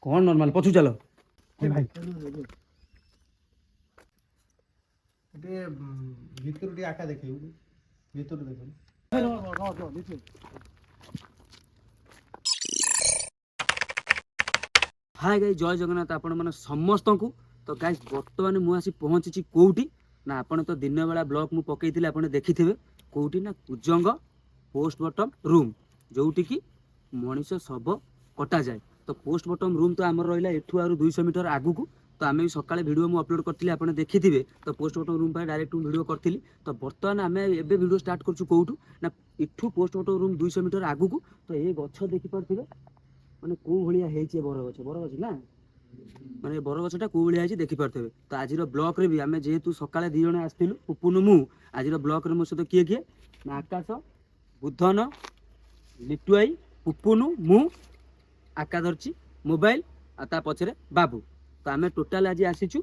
कौन नॉर्मल पछू चलो ए भाई ଟିକେ ଭିତରୁ ଟିକେ ଆକା ଦେଖେଇବୁ ଭିତରୁ ଦେଖ हाय गाइस जय जगन्नाथ आपण माने समस्त को तो गाइस वर्तमान मु आसी पहुंची कोउटी ना आपण तो दिन बेला ब्लॉग मु पकेइथिले आपण देखिथिबे कोउटी ना कुजंग पोस्टमार्टम रूम जोउटी की मनीष शव कटा जाए तो पोस्टमार्टम रूम तो आमर रहिला एठू आरु 200 मीटर आगु को तो आमे सकाळे वीडियो मु अपलोड करथिले आपण देखिथिबे तो पोस्टमार्टम रूम पर डायरेक्ट वीडियो करथिली तो वर्तमान आमे एबे वीडियो स्टार्ट करछु कोउटू ना इठू पोस्टमार्टम रूम 200 मीटर आगु को तो ए गच्छ देखि परथिबे माने को भलिया हेइचे बरगछ ना माने बरगछटा को भलिया हेइचे देखि परथेबे तो आजिर ब्लॉक रे भी आमे जेहेतु सकाळे दी जण आस्थिलु पुपुनु मु आजिर ब्लॉक रे मो सतो किए किए ना आकाश बुद्धन लिटुआई पुपुनु मु आकादर्ची मोबाइल आ ता पछरे बाबू तो आमे टोटल आज आसीचु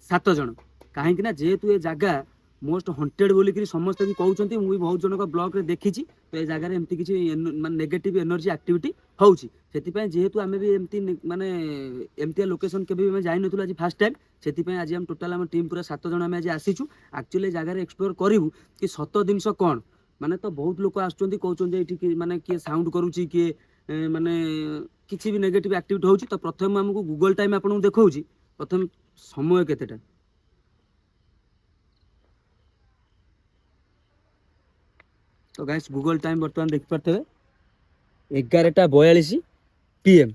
7 जण काहे कि ना जेहेतु ए जागा मोस्ट हंटेड बोली कि समस्त भी कहउचंती मु भी बहुत जन को ब्लॉग रे देखिची तो ए जागा रे एमती किछि माने नेगेटिव एनर्जी एक्टिविटी होउची सेति पय जेहेतु आमे भी एमती माने एमती लोकेशन केबे भी जाई नथुला आज फर्स्ट टाइम सेति पय आज हम टोटल हम टीम पूरा 7 जण आमे आज आसीचु एक्चुअली जागा रे एक्सप्लोर करिवु कि सत दिनस कोन माने तो बहुत लोक आछुचंती कहउचंती एठी माने के साउंड करूची के माने किछि भी नेगेटिव एक्टिविटी होउची तो प्रथम हमकु गूगल टाइम आपन देखौची प्रथम समय केतेटा तो गाइस गूगल टाइम बर्तमान देख पारते 11:42 PM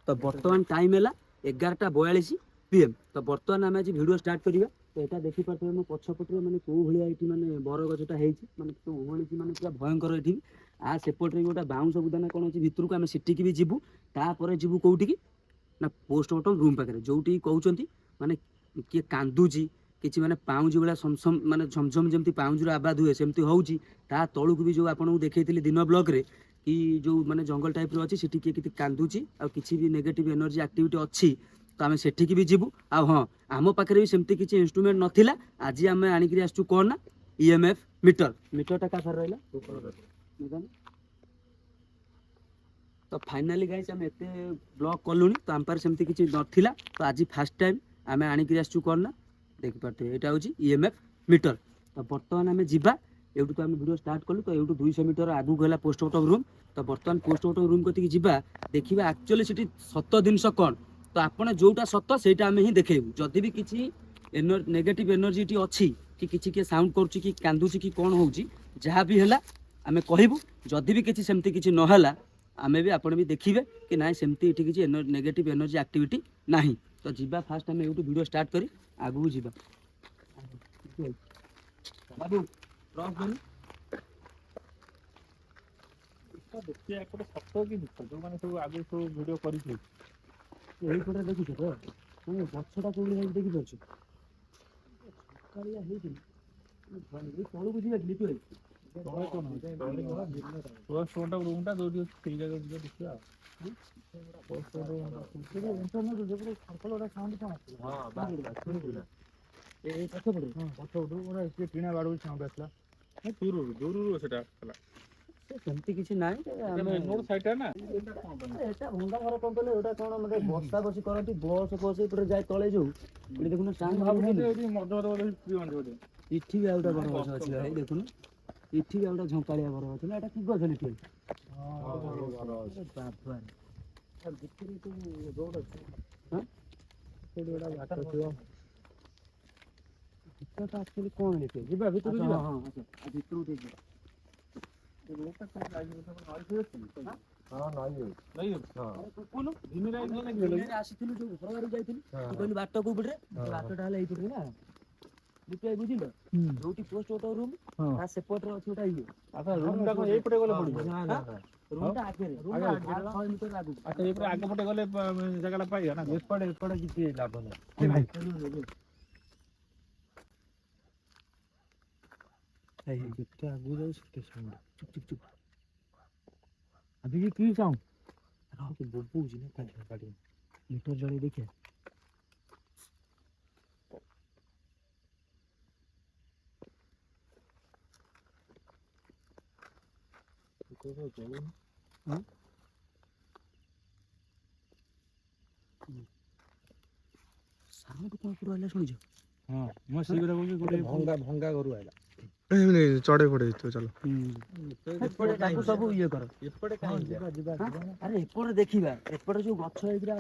तो बर्तमान टाइम है 11:42 PM तो बर्तमान आम आज वीडियो स्टार्ट करिया तो एटा देखि पारते मो पछपटरे माने को भलिया एठी माने बरगछटा हेइची माने तो ओहळिची माने पूरा भयंकर एठी आ सेपटरे गोटा बाउंस बुदाना कोन अछि भितरु को आमे सिटी की भी जिबु ता परे जिबु कोउठी की ना पोस्टमार्टम रूम पाखरे जोउठी कहउचंती माने के कांदुची किछि माने पाउंज बेला समसम माने झमझम जेमती पाउंज रो आवाज हुए सेमती होउची ता तळु को भी जो आपन को देखैतिली दिन ब्लॉग रे कि जो माने जंगल टाइप रो अछि सिटी के किति कांदुची आ किछि भी नेगेटिव एनर्जी एक्टिविटी अछि तो आमे सेठी की भी जिबु आ हां आमो पाखरे भी सेमती किछि इंस्ट्रूमेंट नथिला आज आमे आनी करी आछू कोन ना ईएमएफ मीटरटा का फर रहला तो फाइनली गाइस हम एते ब्लॉग कलुनी तो आम पर सेमती किछि नथिला तो आज फर्स्ट टाइम आमे आनी करी आछू कोन ना देखि पारते एटा होची ईएमएफ मीटर तो बर्तमान आमे जिबा एउटु तो आमे वीडियो स्टार्ट कलु तो एउटु 200 मीटर आगु गला पोस्टमार्टम रूम तो बर्तमान पोस्टमार्टम रूम कति जिबा देखिबा एक्चुअली सिटी सत दिनस कोन तो आपण जोटा सत सेटा आमे ही देखेबु जदी भी किछि नेगेटिव एनर्जी टी अछि कि किछि के साउंड करछि कि कांदुछि कि कोन होउछि जहा भी हला आमे कहिबु जदी भी किछि सेमती किछि न हला आमे भी आपण भी देखिबे कि नाइ सेमती इठी किछि नेगेटिव एनर्जी एक्टिविटी नाही तो जिबा फास्ट आमे एउटु वीडियो स्टार्ट करी आगु जिबा बाबू क्रॉस बनी इसका देखिए एक सप्ताह की दिक्कत जो माने सब आगे सब वीडियो करी थे एही पटे देखि छ तो हम गछटा कोली है देखि परछु कालिया हेइ ए तळु बुझी लागली तू तळे कोन तो छोटा रूम टा जोडी ठीक जगह जो देखिया पोस्ट इंटरनेट जो सर्कल वाला साउंड कोन हां बात ए पछ पड़ो ओरा से टीना बाडू साउंड आसला दूर सेटा खला सेमती किछि नाही हमें रोड साइड है ना एटा भंगा घर कोन तले ओटा कोन मते बस्ता बसी करती बस बस ऊपर जाय तळे जो एडी देखुन स्टैंड भाबुनी एडी मदर वाला फ्री बंद होदे इठी भी आउटा घर बस अछि भाई देखुन इठी भी आउटा झंकालिया घर अछि ना एटा की गछ लिठी हां बाप रे अब दिखरी तो रोड अछि हां सेडोडा बाटा थियो इतना एक्चुअली कोन लिखे जिबा भितर जिबा हां अच्छा भितर उठे लोटा का लागी तो नॉइस होछ हां नहीं हां कोन दिने रात नहीं गेलो आसीथिलु जो घर बारी जाईथिलु तू कहली बाट को बिडरे बाटटा हला एइपटे ना लिपे बुझिलो जोटी पोस्ट ओटो रूम आ सेपट रे अछि ओटा इए अच्छा रूम टा को एइपटे गले पड़ी ना ना रूम टा आगे रूम टा 6 मीटर आगु अच्छा एइपटे आगे पटे गले जगह पाइया ना एपटे किछि लाभ नै ए भाई ए जिते आगु जाउ सिटे साउंड चुप चुप चुप अभी की साउंड राव के बोबू जी ने काटी मीटर जळे देखे को जाऊ हां ସାଉଣ୍ଡ କଣ ପୁରା ହେଲା ଶୁଣିଛ? ହଁ ମୁଁ ସେଇ କଥା କହୁଛି ଗୋଟେ ଭଙ୍ଗା ଘରୁ ଆଇଲା ଚଢେଇ ପଡେ ହେଇଥିବ ଚାଲ। ଏପଟେ ତାକୁ ସବୁ ଇଏ କର। ଏପଟେ କାହିଁ ଯିବା ଆରେ ଏପଟେ ଦେଖିବା, ଏପଟେ ଯୋଉ ଗଛ ହେଇଥିଲା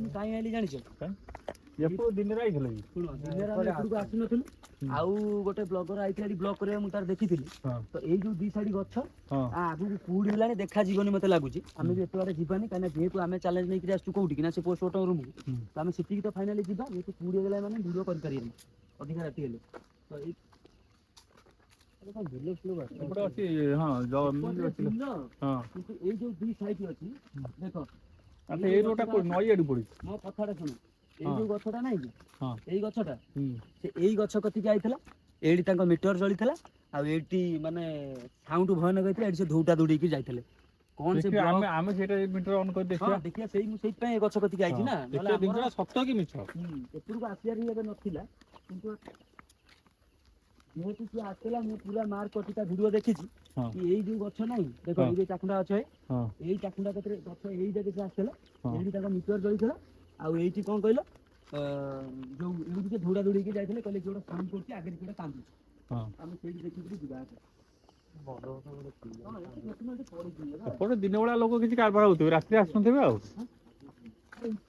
ମୁଁ କାହିଁ ଆଇଲି ଜାଣିଛ? ଏପଟୁ ଦିନରେ ଆଇଥିଲା କି? ଶୁଣ ଦିନରେ ଆମେ ଏପଟକୁ ଆସିନଥିଲୁ, ଆଉ ଗୋଟେ ବ୍ଲଗର ଆଇଥିଲା ଏଠି ବ୍ଲଗ କରିବା ମୁଁ ତାର ଦେଖିଥିଲି। ହଁ। ତ ଏଇ ଯୋଉ ଦି ସାଇଡ୍ ଗଛ ହଁ ଆଗକୁ କୁହୁଡି ହେଲାଣି ଦେଖାଯିବନି ମତେ ଲାଗୁଛି। ଆମେ ବି ଏତେ ବାଟ ଯିବାନି, କାହିଁକିନା ଯେହେତୁ ଆମେ ଚ୍ୟାଲେଞ୍ଜ ନେଇକି ଆସିଛୁ କୋଉଠି ନା ସେ ପୋଷ୍ଟମର୍ଟମ ରୁମକୁ, ତ ଆମେ ସେଠିକି ତ ଫାଇନାଲି ଯିବା। ଯେହେତୁ କୁହୁଡି ହେଇଗଲା ମାନେ ଭିଡ଼ିଓ କରିପାରିବାନି ଅଧିକା ରାତି ହେଲେ। ତ ଏଇ ଏପଟେ ଅଛି ହଁ ଜମି ଅଛି ହଁ। କିନ୍ତୁ ଏଇ ଯୋଉ ଦି ସାଇଡ୍ ଅଛି ଦେଖ, ଆଚ୍ଛା ଏଇ ରୋଡଟା କୋଉଠି ନଈ ଆଡୁ ପଡିଛି? ମୋ କଥାଟା ଶୁଣ, ଏଇ ହଁ। ଯୋଉ ଗଛଟା ନାଇଁ କି, ହଁ ଏଇ ଗଛଟା ହୁଁ ସେ ଏଇ ଗଛ କତିକି ଆଇଥିଲା, ଏଇଠି ତାଙ୍କ ମିଟର ଜଳିଥିଲା, ଆଉ ଏଇଠି ମାନେ ସାଉଣ୍ଡ ଭୟାନକ ହେଇଥିଲା, ଏଇଠି ସେ ଧୌଡା ଦୌଡିକି ଯାଇଥିଲେ। କଣ ସେ ଦେଖିବା ବ୍ଲକ ଆମେ ସେଇଟା ମିଟର ଅନ୍ କରି ହଁ ଦେଖିବା। ଦେଖିବା, ସେଇ ମୁଁ ସେଇଥିପାଇଁ ଏ ଗଛ କତିକି ଆଇଛି ନା, ନହେଲେ ଦେଖିବା ଆମର ଜିନିଷଟା ସତ କି ମିଛ। ଏପଟକୁ ଆସିବାର ହିଁ ଏବେ ନଥିଲା। କିନ୍ତୁ ଯେହେତୁ ସିଏ ଆସିଥିଲା, ମୁଁ ପୁରା ମାର୍କ କରିଛି ତା ଭିଡ଼ିଓ ଦେଖିଛି ହଁ କି ଏଇ ଯୋଉ ଗଛ ନାହିଁ ଦେଖ, ହଁ। ଏଇ ଯୋଉ ଚାକୁଣ୍ଡା ଗଛ ହଁ ଏଇ ଚାକୁଣ୍ଡା କତିରେ ଗଛ ଏଇ ଜାଗା ସେ ଆସିଥିଲା, ହଁ ଏଇଠି ତାଙ୍କ ମିଟର ଜଳିଥିଲା, ଆଉ ଏଇଠି କଣ କହିଲ ଯୋଉ ଏଇଠି ସେ ଧୌଡା ଦୌଡିକି ଯାଇଥିଲେ, କହିଲେ କି ଗୋଟେ ସାଉଣ୍ଡ କରୁଛି ଆଗରେ କିଏ ଗୋଟେ କାନ୍ଦୁଛି। ହଁ ଆମେ ସେଇଠି ଦେଖିକି ଯିବା। ଏପଟେ ଦିନ ବେଳା ଲୋକ କିଛି କାରବାର ହଉଥିବେ, ରାତିରେ ଆସୁନଥିବେ ଆଉ।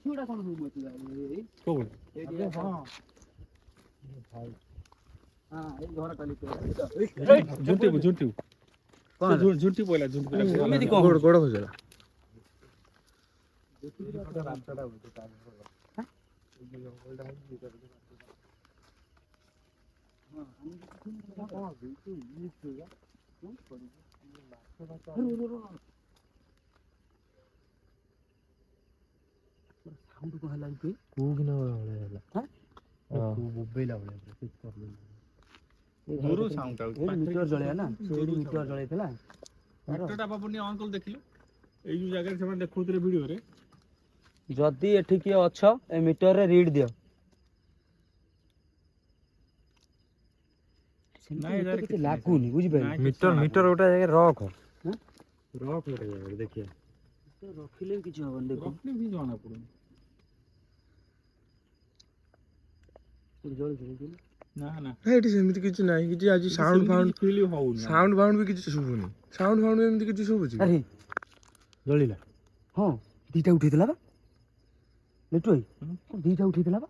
ଗୁଡ଼ା କଣ ରୁମ୍ ଅଛି କୋଉଠି? ଏଇଠି ହଁ ଏଇ ଘର କାଲି ଝୁଣ୍ଟିବୁ କଣ ଝୁଣ୍ଟି ପଇଲା ଏମିତି କଣ ଗୋଡ ଗୋଡ ଖସିଗଲା। ସାଉଣ୍ଡ କଣ ହେଲା କି? କୋଉକିନା ଭଳିଆ ହେଲା ବୋବେଇଲା ଭଳିଆ ଦୂର ସାଉଣ୍ଡ ଆଉଛି। ଏଇଠି ମିଟର ଜଳେଇବା ନା, ସେଇଠି ମିଟର ଜଳେଇଥିଲା। ମିଟରଟା ବାବୁନି ଅନ୍ କଲ ଦେଖିଲୁ, ଏଇ ଯୋଉ ଜାଗାରେ ସେମାନେ ଦେଖଉଥିଲେ ଭିଡିଓରେ। ଯଦି ଏଠି କିଏ ଅଛ ଏ ମିଟରରେ ରିଡ୍ ଦିଅ। ନାଇଁ ଏଇଟାରେ କିଛି କିଛି ଲାଗୁନି, ବୁଝିପାରିଲେ? ମିଟର ଗୋଟେ ଜାଗାରେ ରଖ। ରଖ ଗୋଟେ ଜାଗାରେ ଦେଖିବା। ରଖିଲେ ବି କିଛି ହବନି, ଦେଖ ରଖିଲେ ବି ଜଣା ପଡୁନି। ନା ନା ଏଠି ସେମିତି କିଛି ନାହିଁ, କିଛି ଆଜି ସାଉଣ୍ଡ ଫାଉଣ୍ଡ ଫିଲ୍ ହଉନି। ବି କିଛି ଶୁଭୁନି। ସାଉଣ୍ଡ ଏମିତି କିଛି ଶୁଭୁଛି? ଆରେ ଜଳିଲା। ହଁ ଦିଟା ଉଠେଇଥିଲା ବା ଲେଟୁ ଭାଇ, ଦିଟା ଉଠେଇଥିଲା ବା।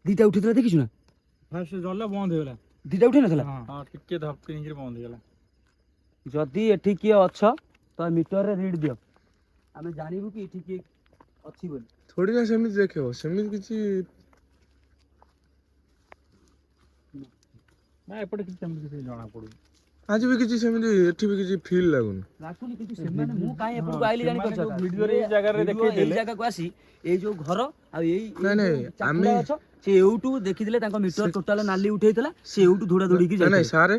ଦିଟା ଉଠେଇଥିଲା ଦେଖିଛୁ ନା? ଫାଷ୍ଟ ଜଳିଲା ବନ୍ଦ ହେଇଗଲା। ଦିଟା ଉଠେଇ ନଥିଲା? ହଁ ଟିକେ ଧପକି ହେଇକି ବନ୍ଦ ହେଇଗଲା। ଯଦି ଏଠି କିଏ ଅଛ ତ ମିଟରରେ ରିଡ୍ ଦିଅ, ଆମେ ଜାଣିବୁ କି ଏଠି କିଏ ଅଛି ବୋଲି। ଥୋଡି ନା ସେମିତି ଦେଖେଇବ, ସେମିତି କିଛି ନା ଏପଟେ କିଛି ସେମିତି କିଛି ଜଣା ପଡୁନି। ଆଜି ବି କିଛି ସେମିତି ଏଠି ବି କିଛି ଫିଲ୍ ଲାଗୁନି। ଲାଗୁନି, କିନ୍ତୁ ସେମାନେ ମୁଁ କାହିଁ ଏପଟକୁ ଆଇଲି ଜାଣିପାରୁଛ? ଯୋଉ ଭିଡିଓରେ ଏଇ ଜାଗାରେ ଏଇ ଦେଖେଇଥିଲେ, ଜାଗାକୁ ଆସି ଏଇ ଯୋଉ ଘର ଆଉ ଏଇ ନାଇଁ, ଚାକୁଣ୍ଡା ଗଛ, ସେ ଏଉଠୁ ଦେଖିଥିଲେ ତାଙ୍କ ମିଟର ଟୋଟାଲ ନାଲି ଉଠେଇଥିଲା, ସେ ଏଉଠୁ ଧୌଡା ଦୌଡିକି ନାଇଁ ଯାଇଥିଲେ। ସାର୍,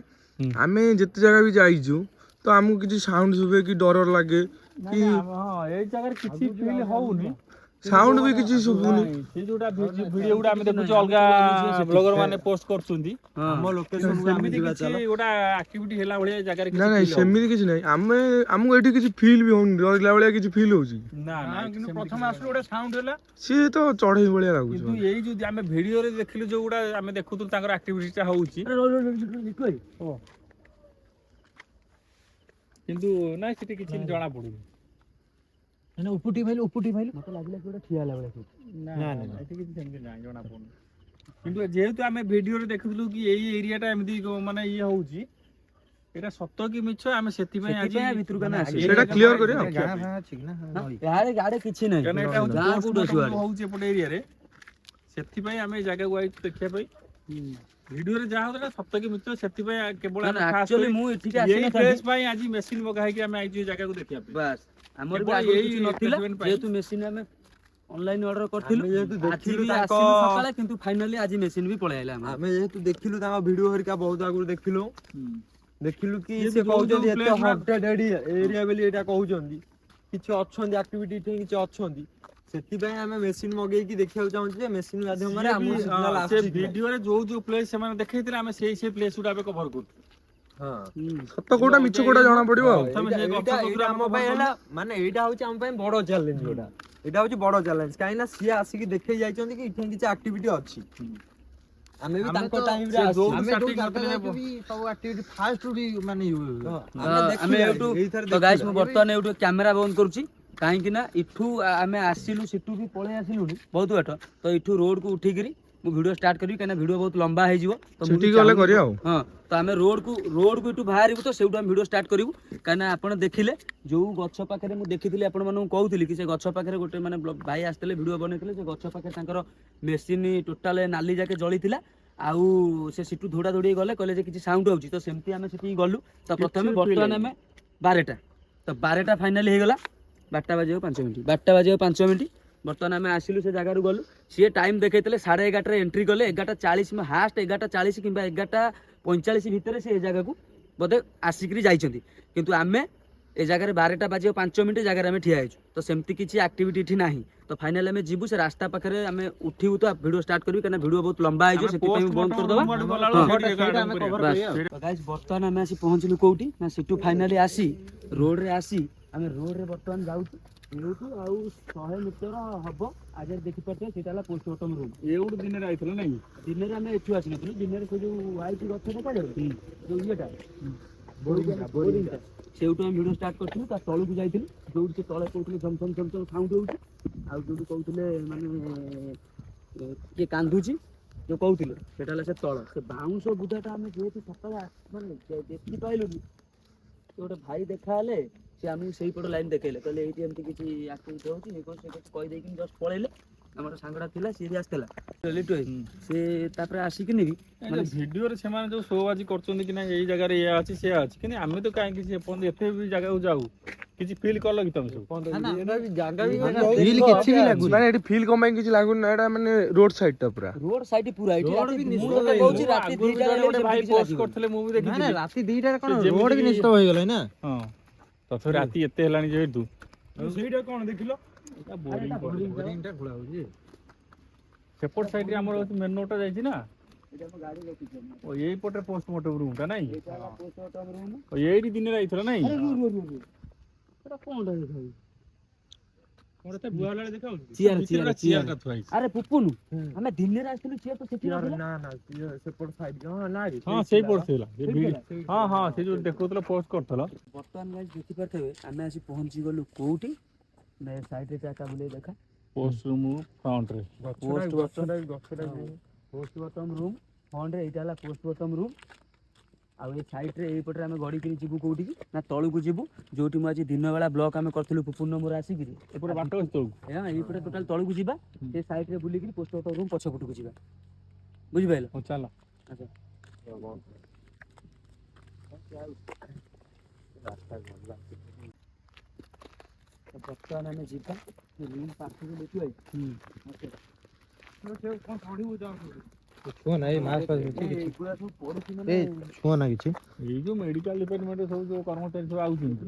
ଆମେ ଯେତେ ଜାଗା ବି ଯାଇଛୁ ତ ଆମକୁ କିଛି ସାଉଣ୍ଡ ଶୁଭେ କି ଡର ଲାଗେ କି ଏଇ ଜାଗାରେ କିଛି ଫିଲ୍ ହଉନି। ସାଉଣ୍ଡ ବି କିଛି ଶୁଭୁନି। ସେ ଯୋଉଟା ଭିଡିଓ ଗୁଡା ଆମେ ଦେଖୁଛୁ ଅଲଗା ବ୍ଲଗର ମାନେ ପୋଷ୍ଟ କରୁଛନ୍ତି, ଆମ ଲୋକେସନକୁ ସେମିତି କିଛି ଗୋଟେ ଆକ୍ଟିଭିଟି ହେଲା ଭଳିଆ ଜାଗାରେ କିଛି ନାଇଁ ସେମିତି କିଛି ନାହିଁ। ଆମକୁ ଏଠି କିଛି ଫିଲ୍ ବି ହଉନି, ଡରିଲା ଭଳିଆ କିଛି ଫିଲ୍ ହଉଛି। ନା କିନ୍ତୁ ପ୍ରଥମ ଆସିଲୁ ଗୋଟେ ସାଉଣ୍ଡ ହେଲା, ସିଏ ତ ଚଢେଇ ଭଳିଆ ଲାଗୁଛି। କିନ୍ତୁ ଏଇ ଯୋଉ ଆମେ ଭିଡିଓରେ ଦେଖିଲୁ ଯୋଉ ଗୁଡା ଆମେ ଦେଖୁଥିଲୁ ତାଙ୍କର ଆକ୍ଟିଭିଟିଟା ହଉଛି, କିନ୍ତୁ ନାଇଁ ସେଠି କିଛି ଜଣା ପଡୁନି। ଉପଟି ଭାଇଲୁ ମତେ ଲାଗିଲା କି ଗୋଟେ ଠିଆ ହେଲା ଭଳିଆ। ନା ଏଠି କିଛି ସେମିତି ନାହିଁ, ଜଣା ପଡୁନି। କିନ୍ତୁ ଯେହେତୁ ଆମେ ଭିଡିଓରେ ଦେଖୁଥିଲୁ କି ଏଇ ଏରିଆଟା ଏମିତି ମାନେ ଇଏ ହଉଛି, ଏଇଟା ସତ କି ମିଛ ଆମେ ସେଥିପାଇଁ ଆଜି ଭିତରକୁ ଆମେ ଆସିଛୁ। ସେଇଟା କ୍ଲିୟର କରିବା। ଗାଡି କିଛି ନାହିଁ, କାରଣ ଏଇଟା ହଉଛି ଗାଁ କୋଉଠି ଅଛି ପୋଷ୍ଟମର୍ଟମ ହଉଛି ଏପଟେ ଏରିଆରେ, ସେଥିପାଇଁ ଆମେ ଏଇ ଜାଗାକୁ ଆଇଛୁ ଦେଖିବା ପାଇଁ। ଭିଡିଓରେ ଯାହା ହଉଥିଲା ସତ କି ମିଛ, ସେଥିପାଇଁ କେବଳ ଆମେ ଖାସ୍ କରି ମୁଁ ଏଠିକି ଏଇ ଆସିନଥାନ୍ତି। ପ୍ଲେସ୍ ପାଇଁ ଆଜି ମେସିନ ମଗା ହେଇକି ଆମେ ଆଇଛୁ ଏଇ ଜାଗାକୁ ଦେଖିବା ପାଇଁ। ବାସ୍, ଆମର ବି କେବଳ ଆଗରୁ ଏଇ କିଛି ନଥିଲା, placement ପାଇଁ। ଯେହେତୁ ମେସିନ ଆମେ ଅନଲାଇନ ଅର୍ଡର କରିଥିଲୁ, ଯେହେତୁ ଆଜି ଦେଖିଲୁ ବି ତାଙ୍କ ଆସିଲୁ ସକାଳେ, କିନ୍ତୁ ଫାଇନାଲି ଆଜି ମେସିନ ବି ପଳେଇ ଆଇଲା ଆମର। ଆମେ ଯେହେତୁ ଦେଖିଲୁ ତାଙ୍କ ଭିଡିଓ ହେରିକା ବହୁତ ଆଗରୁ ଦେଖିଲୁ କି ସିଏ ସେ ବି ଯୋଉ କହୁଛନ୍ତି ଏତେ place ଗୁଡା- ହଣ୍ଟେଡ ଏରିଆ ବୋଲି ଏଇଟା କହୁଛନ୍ତି, କିଛି ଅଛନ୍ତି ଆକ୍ଟିଭିଟି କିଛି ଅଛନ୍ତି, ସେଥିପାଇଁ ଆମେ ମେସିନ ମଗେଇକି ଦେଖିବାକୁ ଚାହୁଁଛୁ ଯେ ମେସିନ ମାଧ୍ୟମରେ ଆମକୁ ସିଗ୍ନାଲ ସେ ଆସୁଛି କି ନାହିଁ। ଭିଡିଓରେ ଯୋଉ ପ୍ଲେସ୍ ସେମାନେ ଦେଖେଇଥିଲେ ଆମେ ସେଇ ପ୍ଲେସ୍ ଗୁଡା ଏବେ କଭର କରୁଛୁ। ସତ କୋଉଟା ମିଛ କୋଉଟା ଜଣା ପଡିବ ଆଉ। ତମେ ସେ ଗଛ ଏଇଟା ପତ୍ର ଆମ ପାଇଁ ହେଲା ମାନେ ଏଇଟା ହଉଛି ଆମ ପାଇଁ ବଡ ଚ୍ୟାଲେଞ୍ଜ ଯୋଉଟା। ଏଇଟା ହଉଛି ବଡ ଚ୍ୟାଲେଞ୍ଜ କାହିଁକି ନା ସିଏ ଆସିକି ଦେଖେଇ ଯାଇଛନ୍ତି କି ଏଠି କିଛି ଆକ୍ଟିଭିଟି ଅଛି। ଆମେ ବି ତାଙ୍କ ଟାଇମ୍ ରେ ଆସିଛୁ। ଆମେ ଯୋଉ ଜାଗାରେ ଯାଇଛୁ ବି ସବୁ ଆକ୍ଟିଭିଟି ଫାଷ୍ଟ ରୁ ବି ମାନେ ଆମେ ଏଇଠୁ ତ ଗାଇସ୍ ମୁଁ ବର୍ତ୍ତମାନ ଏଇଠୁ କ୍ୟାମେରା ବନ୍ଦ କରୁଛି କାହିଁକି ନା ଏଠୁ ଆମେ ଆସିଲୁ ସେଠୁ ବି ପଳେଇ ଆସିଲୁଣି ବହୁତ ବାଟ ତ ଏଠୁ ରୋଡ କୁ ଉଠିକିରି ମୁଁ ଭିଡିଓ ଷ୍ଟାର୍ଟ କରିବି କାହିଁକିନା ଭିଡିଓ ବହୁତ ଲମ୍ବା ହେଇଯିବ ତ ମୁଁ ସେଠିକି ଗଲେ କରିବା ଆଉ। ହଁ ତ ଆମେ ରୋଡ କୁ ଏଠୁ ବାହାରିବୁ ତ ସେଇଠୁ ଆମେ ଭିଡିଓ ଷ୍ଟାର୍ଟ କରିବୁ କାହିଁକିନା ଆପଣ ଦେଖିଲେ ଯୋଉ ଗଛ ପାଖରେ ମୁଁ ଦେଖିଥିଲି ଆପଣ ମାନଙ୍କୁ କହୁଥିଲି କି ସେ ଗଛ ପାଖରେ ଗୋଟେ ମାନେ ଭାଇ ଆସିଥିଲେ ଭିଡିଓ ବନେଇଥିଲେ ସେ ଗଛ ପାଖରେ ତାଙ୍କର ମେସିନ୍ ଟୋଟାଲ ନାଲି ଯାକେ ଜଳିଥିଲା ଆଉ ସେ ସେଠୁ ଧୌଡା ଧୌଡି ଗଲେ କହିଲେ ଯେ କିଛି ସାଉଣ୍ଡ ହଉଛି ତ ସେମିତି ଆମେ ସେଠିକି ଗଲୁ ତ ପ୍ରଥମେ ବର୍ତ୍ତମାନ ଆମେ 12ଟା ତ 12ଟା ଫାଇନାଲି ହେଇଗଲା 12ଟା ବାଜିବାକୁ 5 ମିନିଟ୍ 12ଟା ବାଜିବାକୁ 5 ମିନିଟ୍ ବର୍ତ୍ତମାନ ଆମେ ଆସିଲୁ ସେ ଜାଗାରୁ ଗଲୁ ସିଏ ଟାଇମ୍ ଦେଖେଇଥିଲେ 11:30ରେ ଏଣ୍ଟ୍ରି କଲେ 11:40 ହାଷ୍ଟ 11:40 କିମ୍ବା 11:45 ଭିତରେ ସେ ଏ ଜାଗାକୁ ବୋଧେ ଆସିକିରି ଯାଇଛନ୍ତି କିନ୍ତୁ ଆମେ ଏ ଜାଗାରେ 12ଟା ବାଜିବାକୁ 5 ମିନିଟ୍ ଜାଗାରେ ଆମେ ଠିଆ ହେଇଛୁ ତ ସେମିତି କିଛି ଆକ୍ଟିଭିଟି ଏଠି ନାହିଁ ତ ଫାଇନାଲି ଆମେ ଯିବୁ ସେ ରାସ୍ତା ପାଖରେ ଆମେ ଉଠିବୁ ତ ଭିଡିଓ ଷ୍ଟାର୍ଟ କରିବୁ କାହିଁକିନା ଭିଡିଓ ବହୁତ ଲମ୍ବା ହେଇଯିବ ସେଥିପାଇଁ ବନ୍ଦ କରିଦବା ତ ଗାଇସ୍ ବର୍ତ୍ତମାନ ଆମେ ଆସି ପହଞ୍ଚିଲୁ କୋଉଠି ନା ସେଠୁ ଫାଇନାଲି ଆସି ରୋଡରେ ଆସି ଆମେ ରୋଡରେ ବର୍ତ୍ତମାନ ଯାଉଛୁ ଏଇଠୁ ଆଉ 100 ମିଟର ହବ ଆଗରେ ଦେଖିପାରୁଥିବେ ସେଇଟା ହେଲା ପୋଷ୍ଟମର୍ଟମ ରୁମ୍ ଏଉଠୁ ଦିନରେ ଆଇଥିଲ ନାଇଁ ଦିନରେ ଆମେ ଏଠୁ ଆସିନଥିଲୁ ଦିନରେ ସେ ଯୋଉ ହ୍ୱାଇଟ୍ ଗଛ ଦେଖାଯାଉଛି ଯୋଉ ଇଏଟା ବୋରିଂଟା ସେଇଠୁ ଆମେ ଭିଡିଓ ଷ୍ଟାର୍ଟ କରିଥିଲୁ ତା ତଳକୁ ଯାଇଥିଲୁ ଯୋଉଠି ସେ ତଳେ କହୁଥିଲେ ଝମ୍ ଝମ୍ ଝମ୍ ଝମ୍ ସାଉଣ୍ଡ ହଉଛି ଆଉ ଯୋଉଠି କହୁଥିଲେ ମାନେ କିଏ କାନ୍ଦୁଛି ଯୋଉ କହୁଥିଲେ ସେଟା ହେଲା ସେ ତଳ ସେ ବାଉଁଶ ବୁଦାଟା ଆମେ ଯେହେତୁ ସକାଳେ ମାନେ ଦେଖି ପାଇଲୁନି ସେ ଗୋଟେ ଭାଇ ଦେଖା ହେଲେ ସେ ଆମକୁ ସେଇପଟ ଲାଇନ୍ ଦେଖେଇଲେ କହିଲେ ଏଇଠି ଏମିତି କିଛି ଆକ୍ଟିଭିଟି ହଉଛି ଇଏ କଣ ସେ କିଛି କହିଦେଇକି ଜଷ୍ଟ ପଳେଇଲେ ଆମର ସାଙ୍ଗଟା ଥିଲା ସିଏ ବି ଆସିଥିଲା ସେ ତାପରେ ଆସିକିନି ବି ମାନେ ଭିଡିଓରେ ସେମାନେ ଯୋଉ ଶୋ ବାଜି କରୁଛନ୍ତି କି ନା ଏଇ ଜାଗାରେ ଇଏ ଅଛି ସେ ଅଛି କିନ୍ତୁ ଆମେ ତ କାହିଁ କିଛି ଏପର୍ଯ୍ୟନ୍ତ ଏତେ ବି ଜାଗାକୁ ଯାଉ କିଛି ଫିଲ୍ କଲ କି ତମେ ସବୁ ଜାଗା ବି ଫିଲ୍ କିଛି ବି ଲାଗୁନି ମାନେ ଏଠି ଫିଲ୍ କଣ ପାଇଁ କିଛି ଲାଗୁନି ନା ଏଟା ମାନେ ରୋଡ ସାଇଡ ଟା ପୁରା ରୋଡ ସାଇଡ ପୁରା ଏଠି ରୋଡ ରାତି ବି ମୁଁ ନିଶ୍ଚିତ ତତେ କହୁଛି ରାତି ଆଗରୁ 2ଟା ଜଣେ ହେଲେ ଗୋଟେ ଭାଇ ପୋଷ୍ଟ କରିଥିଲେ ମୁଁ ବି ଦେଖିଥିଲି ରାତି 2ଟାରେ କଣ ଯେମିତି ରୋଡ ବି କି- ନିଶ୍ଚିତ ହେଇଗଲାଣି ନା ହଁ ତଥାପି ରାତି ଏତେ ହେଲାଣି ଯେହେତୁ ସେଇଟା କଣ ଦେଖିଲ ବୋରିଂଟା ଖୋଳା ହଉଛି ସେପଟ ସାଇଡ୍ ରେ ଆମର ମେନ୍ ରୋଡଟା ଯାଇଛି ନା ଏଇଟା ଆମ ଗାଡି ରଖିଛୁ ଓ ଏଇପଟେ ପୋଷ୍ଟମର୍ଟମ ରୁମ୍ ଟା ନାଇଁ ଏଇଟା ହେଲା ପୋଷ୍ଟମର୍ଟମ ରୁମ୍ ଓ ଏଇଠି ଦିନରେ ଆଇଥିଲ ନାଇଁ ଆରେ ରୁହ ଏଟା କଣଟା ଦେଖାଉଛି ଚିଆର ଆରେ ପୁପୁନୁ ଆମେ ଦିନରେ ଆସିଥିଲୁ ଚିଆର ତ ସେଠି ନଥିଲା ନା ନା ସେପଟ ସାଇଡ୍ ନା ହଁ ସେଇପଟ ଥିଲା ସେଇଠି ହଁ ହଁ ସେ ଯୋଉ ଦେଖୁଥିଲ ପୋଷ୍ଟ କରୁଥିଲ ବର୍ତ୍ତମାନ ଗାଇସ୍ ଦେଖିପାରୁଥିବେ ଆମେ ଆସି ପହଞ୍ଚି ଗଲୁ କୋଉଠି ନା ସାଇଡରେ ଚାକା ବୁଲେଇ ଦେଖା ପୋଷ୍ଟ ରୁମ୍ ଫ୍ରଣ୍ଟ ରେ ପୋଷ୍ଟମର୍ଟମ ରୁମ୍ ଫ୍ରଣ୍ଟରେ ଏଇଟା ହେଲା ପୋଷ୍ଟମର୍ଟମ ରୁମ୍ ଆଉ ଏଇ ସାଇଡରେ ଏଇପଟରେ ଆମେ ଗଡ଼ିକିରି ଯିବୁ କୋଉଠିକି ନା ତଳକୁ ଯିବୁ ଯୋଉଠି ମୁଁ ଆଜି ଦିନ ବେଳା ବ୍ଲକ୍ ଆମେ କରିଥିଲୁ ପୁପୁନ ମୋର ଆସିକିରି ଏପଟେ ବାଟ ଅଛି ତଳକୁ ଏଇପଟେ ଟୋଟାଲ ତଳକୁ ଯିବା ସେ ସାଇଡରେ ବୁଲିକିରି ପୋଷ୍ଟମର୍ଟମ ରୁମ୍ ପଛପଟକୁ ଯିବା ବୁଝିପାରିଲ ହଉ ଚାଲ ଆଚ୍ଛା ବର୍ତ୍ତମାନ ଆମେ ଯିବା ରୁମ୍ ପାଖକୁ ଦେଖିବା କଣ ପଢିବୁ ଛୁଆ ନା ଏଇ ମାସ ଏଗୁଡ଼ା ସବୁ ପଡିଛି ମାନେ ଛୁଆ ନା କିଛି ଏଇ ଯୋଉ ମେଡିକାଲ ଡିପାର୍ଟମେଣ୍ଟ ସବୁ ଯୋଉ କର୍ମଚାରୀ ସବୁ ଆଉଛନ୍ତି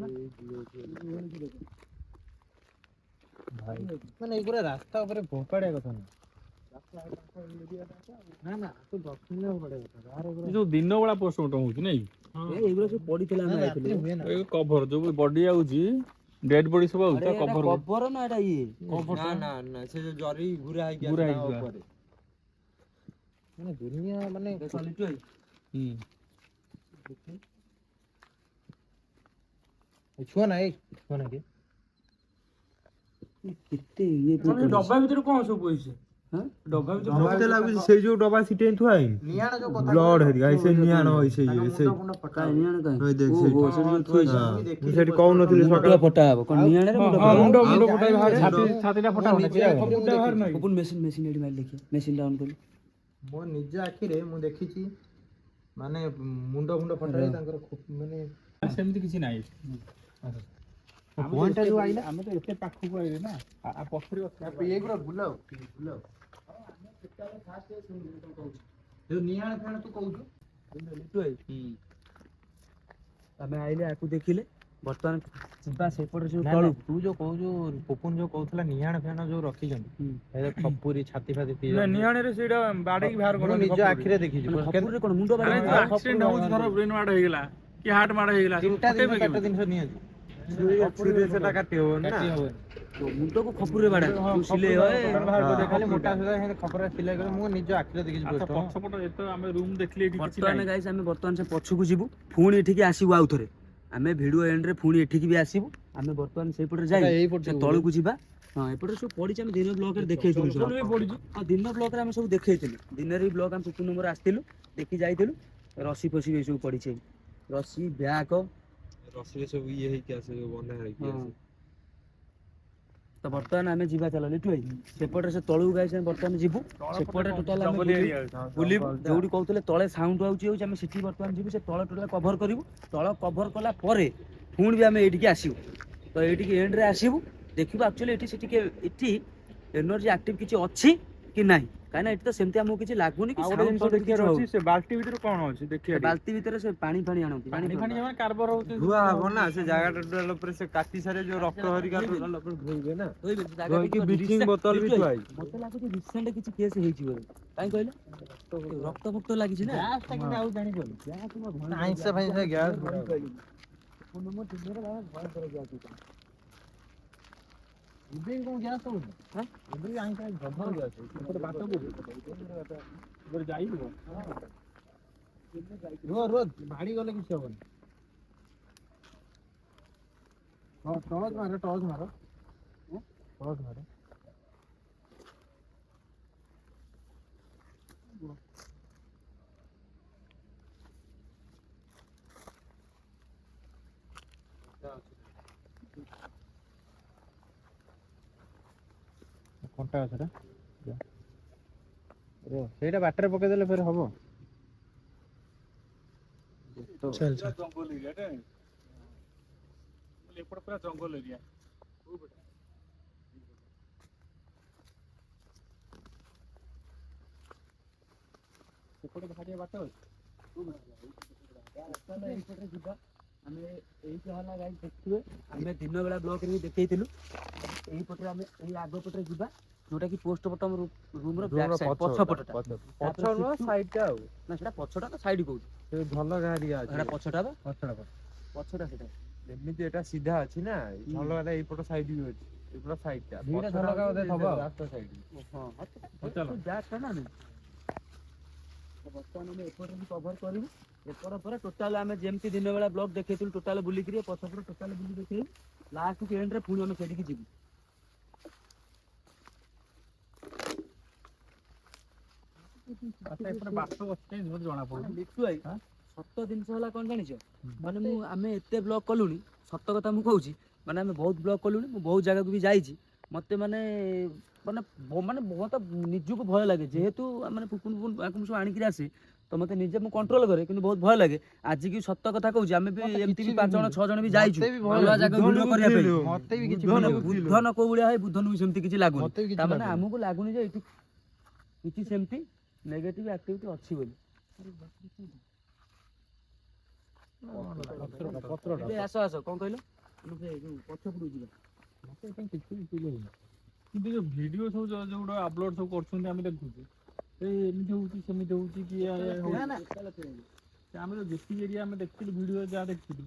ମାନେ ଏଇଗୁରା ରାସ୍ତା ଉପରେ ଫୋପାଡିଆ କଥା ନୁହଁ ନା ନା ତୁ ଦକ୍ଷିଣ ପଡିଆ କଥା ଏ ଯୋଉ ଦିନ ବେଳା ପୋଷ୍ଟମର୍ଟମ ହଉଛି ନାଇଁ ଏଇଗୁଡ଼ା ସବୁ ପଡିଥିଲା ଆମେ ଯାଇଥିଲୁ ଏଇ କଭର ଯୋଉ ବଡି ଆଉଛି ଡେଡ ବଡି ସବୁ ଆଉଛି ତା କଭର କଭର ନା ଏଟା ଇଏ ନା ନା ସେ ଯୋଉ ଜରି ଘୁରା ହେଇକି ଘୁରା ଅଛି ତା ହେଇକି ଉପରେ ମାନେ ଦୁନିଆ ମାନେ ଛୁଆ ନା ଏଇ ଛୁଆ ନା କି କେତେ ଇଏ ଡବା ଭିତରେ କଣ ସବୁ ପଇସା ଡବା ଭିତରେ ମତେ ଲାଗୁଛି ସେଇ ଯୋଉ ଡବା ସିଟି ଥୁଆ ହେଇନି ବ୍ଲଡ ହେରିକା ସେ ନିଆଣ ହୋଇ ସେଇ ମୁଁ ସେଠି କହୁନଥିଲି ମୁଣ୍ଡ ଫଟା ହବ କଣ ନିଆଣରେ ମୁଣ୍ଡ ଫଟା ଛାତିଟା ଫଟା ଓପନ ମେସିନ ଏଠି ମାରି ଦେଖିଆ ମେସିନ ଡାଉନ କରି ମୋ ନିଜ ଆଖିରେ ମୁଁ ଦେଖିଛି ମାନେ ମୁଣ୍ଡ ଫଟା ହେଇ ତାଙ୍କର ମାନେ ସେମିତି କିଛି ନାହିଁ ପଏଣ୍ଟଟା ଯୋଉ ଆଇଲା ଆମେ ତ ଏତେ ପାଖକୁ ଆଇଲେ ନା ପଛରେ ଏଇଗୁରା ବୁଲାଉ ଯୋଉ ନିଆଣ ଫାଣ ତୁ କହୁଛୁ ଆମେ ଆଇଲେ ଆକୁ ଦେଖିଲେ ବର୍ତ୍ତମାନ ଯିବା ସେପଟେ ସବୁ ନା, ତଳୁ। ନା, ତୁ ଯୋଉ କହୁଛୁ ପପୁନ ଯୋଉ କହୁଥିଲା ନିହାଣ ଫିହାଣ ଯୋଉ ରଖିଛନ୍ତି ଏ ଖପୁରି ଛାତି ଫାତି ନା ପିଇଛନ୍ତି। ନିହାଣରେ ସେଇଟା ବାଡେଇକି ବାହାର ମୁଁ କରନ୍ତି ନିଜ ଖପୁରିରେ। ଆଖିରେ ଦେଖିଛି ମାନେ ଖପୁରରେ କଣ ମୁଣ୍ଡ ଆରେ ବାଡେଇ ଯୋଉ ଆକ୍ସିଡେଣ୍ଟ ହଉଛି ଧର ବ୍ରେନ୍ ମାଡ ହେଇଗଲା କି ହାର୍ଟ ମାଡ ହେଇଗଲା ତିନିଟା ହଟେଇବେ ଚାରିଟା କେମିତି? ଜିନିଷ ନିଅନ୍ତି ଛୁରୀରେ ସେଟା କାଟି ହବନି ନା। ମୁଣ୍ଡକୁ ଖପୁରରେ ବାଡାନ୍ତି ହଁ, ଯୋଉ ସିଲେଇ ଖପୁରିରେ ହୁଏ। ବାଡାନ୍ତି, ବାହାର କରିଦେବେ ଖାଲି ମୋଟା ଖପୁରିଟା। ସୁତା ଖପରା ସିଲେଇ କରି ମୁଁ ନିଜ ଆଖିରେ ଦେଖିଛି ଆଚ୍ଛା ପୋଷ୍ଟ। ପଛପଟ ଯେତେ ଆମେ ରୁମ୍ ଦେଖିଲି ଏଠି କିଛି ବର୍ତ୍ତମାନ ନାହିଁ। ଗାଇସ୍ ଆମେ ବର୍ତ୍ତମାନ ସେ ପଛକୁ ଯିବୁ, ପୁଣି ଏଠିକି ଆସିବୁ ଆଉଥରେ। ଆମେ ଭିଡିଓ ଏଣ୍ଡରେ ପୁଣି ଏଠିକି ବି ଆସିବୁ। ଆମେ ବର୍ତ୍ତମାନ ସେଇପଟେ ଯାଇ ସେ ତଳକୁ ଯିବା। ହଁ ଏପଟେ ସବୁ ପଡିଛି, ଆମେ ଦିନ ବ୍ଲକରେ ଦେଖେଇଥିଲୁ ସବୁ। ଚପଲ ବି ପଡିଛି। ହଁ ଦିନ ବ୍ଲକରେ ଆମେ ସବୁ ଦେଖେଇଥିଲୁ। ଦିନରେ ବି ବ୍ଲକ ଆମେ ପୁପୁନ ମୋର ଆସିଥିଲୁ, ଦେଖି ଯାଇଥିଲୁ। ରସି ଫସି ବି ସବୁ ପଡିଛି, ରସି ବ୍ୟାଗ। ରସିରେ ସବୁ ଇଏ ହେଇକି ଆସେ ବନ୍ଧା ହେଇକି ଆସେ। ତ ବର୍ତ୍ତମାନ ଆମେ ଯିବା ଚାଲ ଲିଟୁ ଭାଇ ସେପଟେ ସେ ତଳକୁ ଗାଇସ୍ ଆମେ ବର୍ତ୍ତମାନ ଯିବୁ। ସେପଟେ ଟୋଟାଲ ଆମେ ଜଙ୍ଗଲି ଏରିଆ ଅଛି। ବୁଲିବୁ। ଯୋଉଠି କହୁଥିଲେ ତଳେ ସାଉଣ୍ଡ ହଉଛି ଆମେ ସେଠି ବର୍ତ୍ତମାନ ଯିବୁ। ସେ ତଳ ଟୋଟାଲ କଭର କରିବୁ। ତଳ କଭର କଲା ପରେ ପୁଣି ବି ଆମେ ଏଇଠିକି ଆସିବୁ। ତ ଏଇଠିକି ଏଣ୍ଡରେ ଆସିବୁ, ଦେଖିବୁ ଆକ୍ଚୁଆଲି ଏଠି ସେ ଟିକେ ଏଠି ଏନର୍ଜି ଆକ୍ଟିଭ କିଛି ଅଛି କି ନାହିଁ, କାହିଁକିନା ଏଠି ତ ସେମିତି ଆମକୁ କିଛି ଲାଗୁନି କି ଆଉ ଗୋଟେ ସାଉଣ୍ଡ ଜିନିଷ ଫାଉଣ୍ଡ କିଛି ଦେଖିବାର ହଉନି। ଅଛି, ସେ ବାଲ୍ଟି ଭିତରେ କଣ ଅଛି ସେ ଦେଖିବା ଟିକେ। ବାଲ୍ଟି ଭିତରେ ସେ ପାଣି ଫାଣି ଆଣନ୍ତି। ପାଣି ଫାଣି ଜମା କାର୍ବର ହଉଛି ଧୁଆ ହବ ନା ସେ ଜାଗାଟା ଟୋଟାଲ ଉପରେ ସେ କାଟି ସାରେ ଯୋଉ ରକ୍ତ ହରିକା ଟୋଟାଲ ଉପରେ ଧୋଇବେ ନା। ଧୋଇକି ବ୍ଲିଚିଂ ବୋତଲ ବି ଥୁଆ ହେଇଛି। ମତେ ଲାଗୁଛି ରିସେଣ୍ଟ କିଛି କେସ୍ ହେଇଛି ବୋଧେ। କାଇଁ କହିଲେ ରକ୍ତ ଫକ୍ତ ଲାଗିଛି ନା। ଗ୍ୟାସ୍ ଟା କିନ୍ତୁ ଆଉ ଜାଣିପାରିଲି ଆଇଁଷ ଫାଇଁଷ ଗ୍ୟାସ୍ ଏବେ ବି କଣ ଗ୍ୟାସ୍ ହଉଛି? ଏବେ ବି ଆଇଁଷ ଜବର ଗ୍ୟାସ୍ ହଉଛି। ଏପଟେ ବାଟ କୋଉଠି? ଏପଟେ ଯାଇ ହବ? ରୁହ ରୁହ ଭାଡି ଗଲେ କିଛି ହବନି। ଟର୍ଚ ମାର ଟର୍ଚ ମାର ଟର୍ଚ ମାର। କଣ୍ଟା ଗଛଟା ସେଇଟା ବାଟରେ ପକେଇଦେଲେ ଫେର ହବ। ଚାଲ ଚାଲ। ଜଙ୍ଗଲ ଏରିଆ ଟେ ଏପଟେ ପୁରା ଜଙ୍ଗଲ ଏରିଆ। ସେପଟେ ବାହାରିବା ବାଟ ଅଛି। ଏଇପଟେ ଯିବା। ଆମେ ଏଇଟା ହେଲା ଗାଈ ଦେଖିଥିବେ, ଆମେ ଦିନ ବେଳା ବ୍ଲକରେ ବି ଦେଖେଇଥିଲୁ। ଏଇପଟରେ ଆମେ ଏଇ ଆଗ ପଟରେ ଯିବା, ଯୋଉଟା କି ପୋଷ୍ଟମର୍ଟମ ରୁମର ବ୍ୟାକ୍ ସାଇଡ୍ ପଛ ପଟଟା। ପଛ ନୁହଁ ସାଇଡ ଟା ଆଉ ନା ସେଟା ପଛଟା ତ ସାଇଡ୍ କହୁଛୁ। ସେ ଭଲ ଗାଡିଆ ଅଛି। ସେଟା ପଛଟା ବା ପଛଟା ପଛଟା ସେଟା। ଏମିତି ଏଟା ସିଧା ଅଛି ନା ଝଲକାଟା ଏଇପଟ ସାଇଡ ବି ଅଛି। ଏଇପଟ ସାଇଡ ଟା ଦିଟା ପଛଟା ଝଲକା ହଉଛି ବୋଧେ ଥବ ଆଉ। ରାସ୍ତା ସାଇଡ। ହଁ ଚାଲ। ବ୍ୟାକ୍ ଟା ନା ନାଇଁ। ବର୍ତ୍ତମାନ ଆମେ ଏପଟେ ବି କଭର କରିବୁ। ଏପଟ ପରେ ଟୋଟାଲ ଆମେ ଯେମିତି ଦିନ ବେଳା ବ୍ଲକ ଦେଖେଇଥିଲୁ ଟୋଟାଲ ବୁଲିକିରି ପଛପଟ ଟୋଟାଲ ବୁଲି ଦେଖେଇବୁ। ଲାଷ୍ଟ ଏଣ୍ଡରେ ପୁଣି ଆମେ ସେଠିକି ଯିବୁ। ଆଚ୍ଛା ଏପଟେ ବାଟ ଅଛି କାଇଁ ମତେ ଜଣା ପଡୁନି। ଲିଟୁ ଭାଇ ସତ ଜିନିଷ ହେଲା କଣ ଜାଣିଛ, ମାନେ ଆମେ ଏତେ ବ୍ଲକ କଲୁଣି, ସତ କଥା ମୁଁ କହୁଛି, ମାନେ ଆମେ ବହୁତ ବ୍ଲକ କଲୁଣି, ମୁଁ ବହୁତ ଜାଗାକୁ ବି ଯାଇଛି। ମତେ ମାନେ ମାନେ ମାନେ ବହୁତ ନିଜକୁ ଭୟ ଲାଗେ, ଯେହେତୁ ମାନେ ପୁପୁନ ଆକୁ ସବୁ ଆଣିକିରି ଆସେ, ତ ମତେ ନିଜେ ମୁଁ କଣ୍ଟ୍ରୋଲ କରେ, କିନ୍ତୁ ବହୁତ ଭୟ ଲାଗେ। ଆଜି କି ସତ କଥା କହୁଛି, ଆମେ ବି ଏମିତି ବି 5 ଜଣ 6 ଜଣ ବି ଯାଇଛୁ ଅଲଗା ଜାଗାକୁ ଭିଡିଓ କରିବା ପାଇଁ। ମତେ ବି କିଛି ବୁଦ୍ଧନ କୋଉ ଭଳିଆ ହୁଏ, ବୁଦ୍ଧନ ବି ସେମିତି କିଛି ଲାଗୁନି। ମତେ ବି କିଛି ତାମାନେ ଲାଗୁନି। ଆମକୁ ଲାଗୁନି ଯେ ଏଠି କିଛି ସେମିତି ନେଗେଟିଭ ଆକ୍ଟିଭିଟି ଅଛି ବୋଲି। ଏବେ ଆସ ଆସ କଣ କହିଲ, ଆମେ ସେ ଯୋଉ ପଛପଟକୁ ଯିବା। କିନ୍ତୁ ଯୋଉ ଭିଡିଓ ସବୁ ଯୋଉଗୁଡା ଅପଲୋଡ ସବୁ କରୁଛନ୍ତି ଆମେ ଦେଖୁଛୁ, ଏମିତି ହଉଛି ସେମିତି ହଉଛି କି ହଉଛି। ଆମେ ତ ଯେତିକି ଏରିଆ ଆମେ ଦେଖିଥିଲୁ ଭିଡିଓ ଯାହା ଦେଖିଥିଲୁ,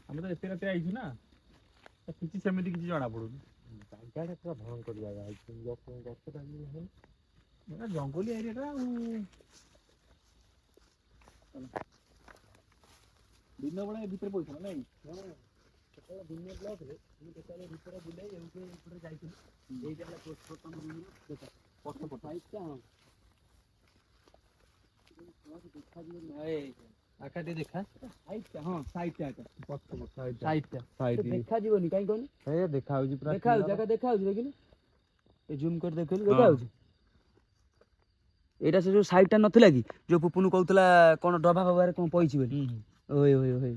ଆମେ ତ ଏତେ ରାତି ଆଇଛୁ ନା, କିଛି ସେମିତି କିଛି ଜଣା ପଡୁନି। ଜାଗାଟା ପୁରା ଭୟଙ୍କର ଜାଗା ଅଛି। ଜଙ୍ଗଲି ଏରିଆ ଟା ଆଉ। ଦିନ ବେଳେ ଭିତରେ ପଇଥିଲା ନାଇଁ। ସେତେବେଳେ ଦିନ ବ୍ଲକରେ ମୁଁ ଯେତେବେଳେ ଭିତରେ ବୁଲେଇ ଏମିତି ଏପଟେ ଯାଇଥିଲି। ଏଇଟା ହେଲା ପୋଷ୍ଟମର୍ଟମ ରୁମର ପଛପଟ ସାଇଡଟା। ଆକାଟି ଦେଖା ସାଇଡଟା ହଁ ସାଇଡଟା ଏଟା ପଛପଟ ସାଇଡଟା ଦେଖାଯିବନି କାହିଁ କହିନି। ଦେଖା ହଉଛି ପୁରା ଦେଖାଯାଉଛି ଜାଗା ଦେଖାଯାଉଛି, ଦେଖିଲୁ ଏ ଜୁମ କରି ଦେଖିଲୁ ଦେଖାଯାଉଛି। ଏଇଟା ସେ ଯୋଉ ସାଇଡଟା ନଥିଲା କି, ଯୋଉ ପୁପୁନୁ କହୁଥିଲା କଣ ଡବା ଫବାରେ କଣ ପଇଛି ବୋଲି। ଓଏ ଓଏ ଓଏ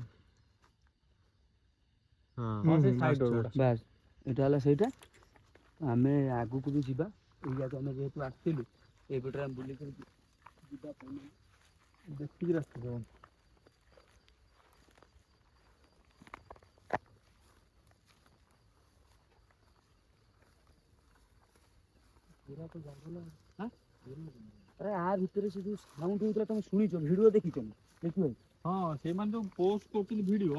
ହଁ ସେ ସାଇଡ ରୋଡ। ବାସ୍ ଏଇଟା ହେଲା ସେଇଟା। ଆମେ ଆଗକୁ ବି ଯିବା। ଏଇ ଜାଗା ଆମେ ଯେହେତୁ ଆସିଥିଲୁ, ଏଇପଟରେ ଆମେ ବୁଲିକି ଯିବା ପାଇଁ ଦେଖିକି ରାସ୍ତା ଆରେ ଆ ଭିତରେ ସେ ଯୋଉ ସାଉଣ୍ଡ ହଉଥିଲା ତମେ ଶୁଣିଛ ଭିଡିଓ ଦେଖିଛ ନା ଦେଖିବ ହଁ ସେମାନେ ଯୋଉ ପୋଷ୍ଟ କରୁଛନ୍ତି ଭିଡିଓ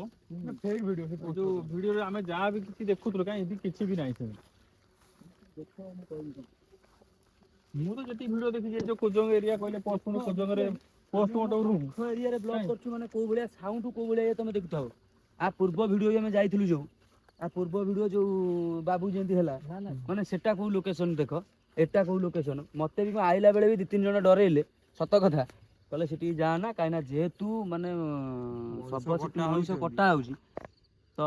ଫେକ୍ ଭିଡିଓ ଯୋଉ ଭିଡିଓରେ ଆମେ ଯାହା ବି କିଛି ଦେଖୁଥିଲୁ କାହିଁ ଏଠି କିଛି ବି ନାହିଁ ସେମିତି। ମୁଁ ତ ଯେତିକି ଭିଡିଓ ଦେଖିଛି ଯୋଉ କୋଜଙ୍ଗ ଏରିଆ କହିଲେ କୋଜଙ୍ଗରେ ପୋଷ୍ଟମର୍ଟମ ରୁମ୍ ଏରିଆରେ ବ୍ଲଗ କାଇଁ? କରୁଛୁ ମାନେ କୋଉ ଭଳିଆ ସାଉଣ୍ଡ କୋଉ ଭଳିଆ ତମେ ଦେଖୁଥାଅ ଆ ପୂର୍ବ ଭିଡିଓ ବି ଆମେ ଯାଇଥିଲୁ ଯୋଉ ଆ ପୂର୍ବ ଭିଡିଓ ଯୋଉ ବାବୁ ଯେମିତି ହେଲା ମାନେ ସେଟା କୋଉ ଲୋକେସନ ଦେଖ ଏଟା କୋଉ ଲୋକେସନ ମତେ ବି ଆଇଲା ବେଳେ ବି 2-3 ଜଣ ଡରେଇଲେ ସତ କଥା କହିଲେ ସେଠିକି ଯା ନା କାହିଁକି ନା ଯେହେତୁ ମାନେ ଶବ ସେଠି ମଣିଷ କଟା ହଉଛି ତ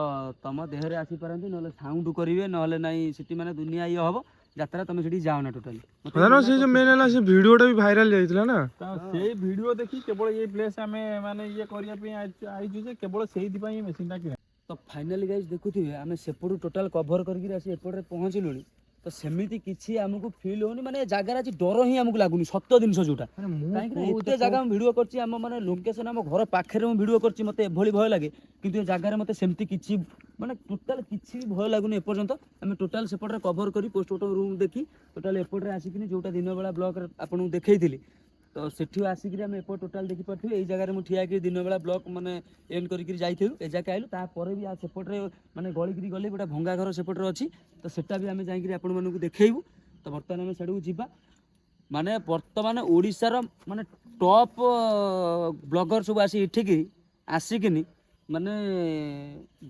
ତମ ଦେହରେ ଆସିପାରନ୍ତି ନହେଲେ ସାଉଣ୍ଡ କରିବେ ନହେଲେ ନାଇଁ ସେଠି ମାନେ ଦୁନିଆ ଇଏ ହବ ଯାତ୍ରା ତମେ ସେଠି ଯାଅ ନା ଟୋଟାଲି ସେ ଯୋଉ ମେନ୍ ହେଲା ସେ ଭିଡିଓଟା ବି ଭାଇରାଲ ଯାଇଥିଲା ନା ସେଇ ଭିଡିଓ ଦେଖି କେବଳ ଏଇ ପ୍ଲେସ୍ ଆମେ ମାନେ ଇଏ କରିବା ପାଇଁ ଆଇଛୁ ଯେ କେବଳ ସେଇଥିପାଇଁ ମେସିନ୍ ଟା କିଣା। ତ ଫାଇନାଲି ଗାଇସ୍ ଦେଖୁଥିବେ ଆମେ ସେପଟୁ ଟୋଟାଲ କଭର କରିକି ଆସି ଏପଟରେ ପହଞ୍ଚିଲୁଣି ତ ସେମିତି କିଛି ଆମକୁ ଫିଲ୍ ହଉନି ମାନେ ଏ ଜାଗାରେ ଆଜି ଡର ହିଁ ଆମକୁ ଲାଗୁନି ସତ ଜିନିଷ ଯୋଉଟା କାହିଁକି ନା ଏତେ ଜାଗା ମୁଁ ଭିଡିଓ କରିଛି ଆମ ମାନେ ଲୋକେସନ ଆମ ଘର ପାଖରେ ମୁଁ ଭିଡିଓ କରିଛି ମତେ ଏଭଳି ଭୟ ଲାଗେ କିନ୍ତୁ ଏ ଜାଗାରେ ମତେ ସେମିତି କିଛି ମାନେ ଟୋଟାଲ କିଛି ବି ଭୟ ଲାଗୁନି ଏପର୍ଯ୍ୟନ୍ତ ଆମେ ଟୋଟାଲ ସେପଟରେ କଭର କରି ପୋଷ୍ଟମର୍ଟମ ରୁମ୍ ଦେଖି ଟୋଟାଲ ଏପଟରେ ଆସିକିନି ଯୋଉଟା ଦିନ ବେଳା ବ୍ଲଗରେ ଆପଣଙ୍କୁ ଦେଖେଇଥିଲି ତ ସେଠି ଆସିକିରି ଆମେ ଏପଟ ଟୋଟାଲ ଦେଖିପାରୁଥିବେ ଏଇ ଜାଗାରେ ମୁଁ ଠିଆ ହେଇକି ଦିନ ବେଳା ବ୍ଲଗ ମାନେ ଏଣ୍ଡ କରିକିରି ଯାଇଥିଲୁ ଏ ଜାଗା ଆଇଲୁ ତାପରେ ବି ସେପଟରେ ମାନେ ଗଳିକିରି ଗଲେ ଗୋଟେ ଭଙ୍ଗା ଘର ସେପଟରେ ଅଛି ତ ସେଟା ବି ଆମେ ଯାଇକିରି ଆପଣମାନଙ୍କୁ ଦେଖେଇବୁ ତ ବର୍ତ୍ତମାନ ଆମେ ସେଠାକୁ ଯିବା ମାନେ ବର୍ତ୍ତମାନ ଓଡ଼ିଶାର ମାନେ ଟପ୍ ବ୍ଲଗର ସବୁ ଆସି ଏଠିକି ଆସିକିନି ମାନେ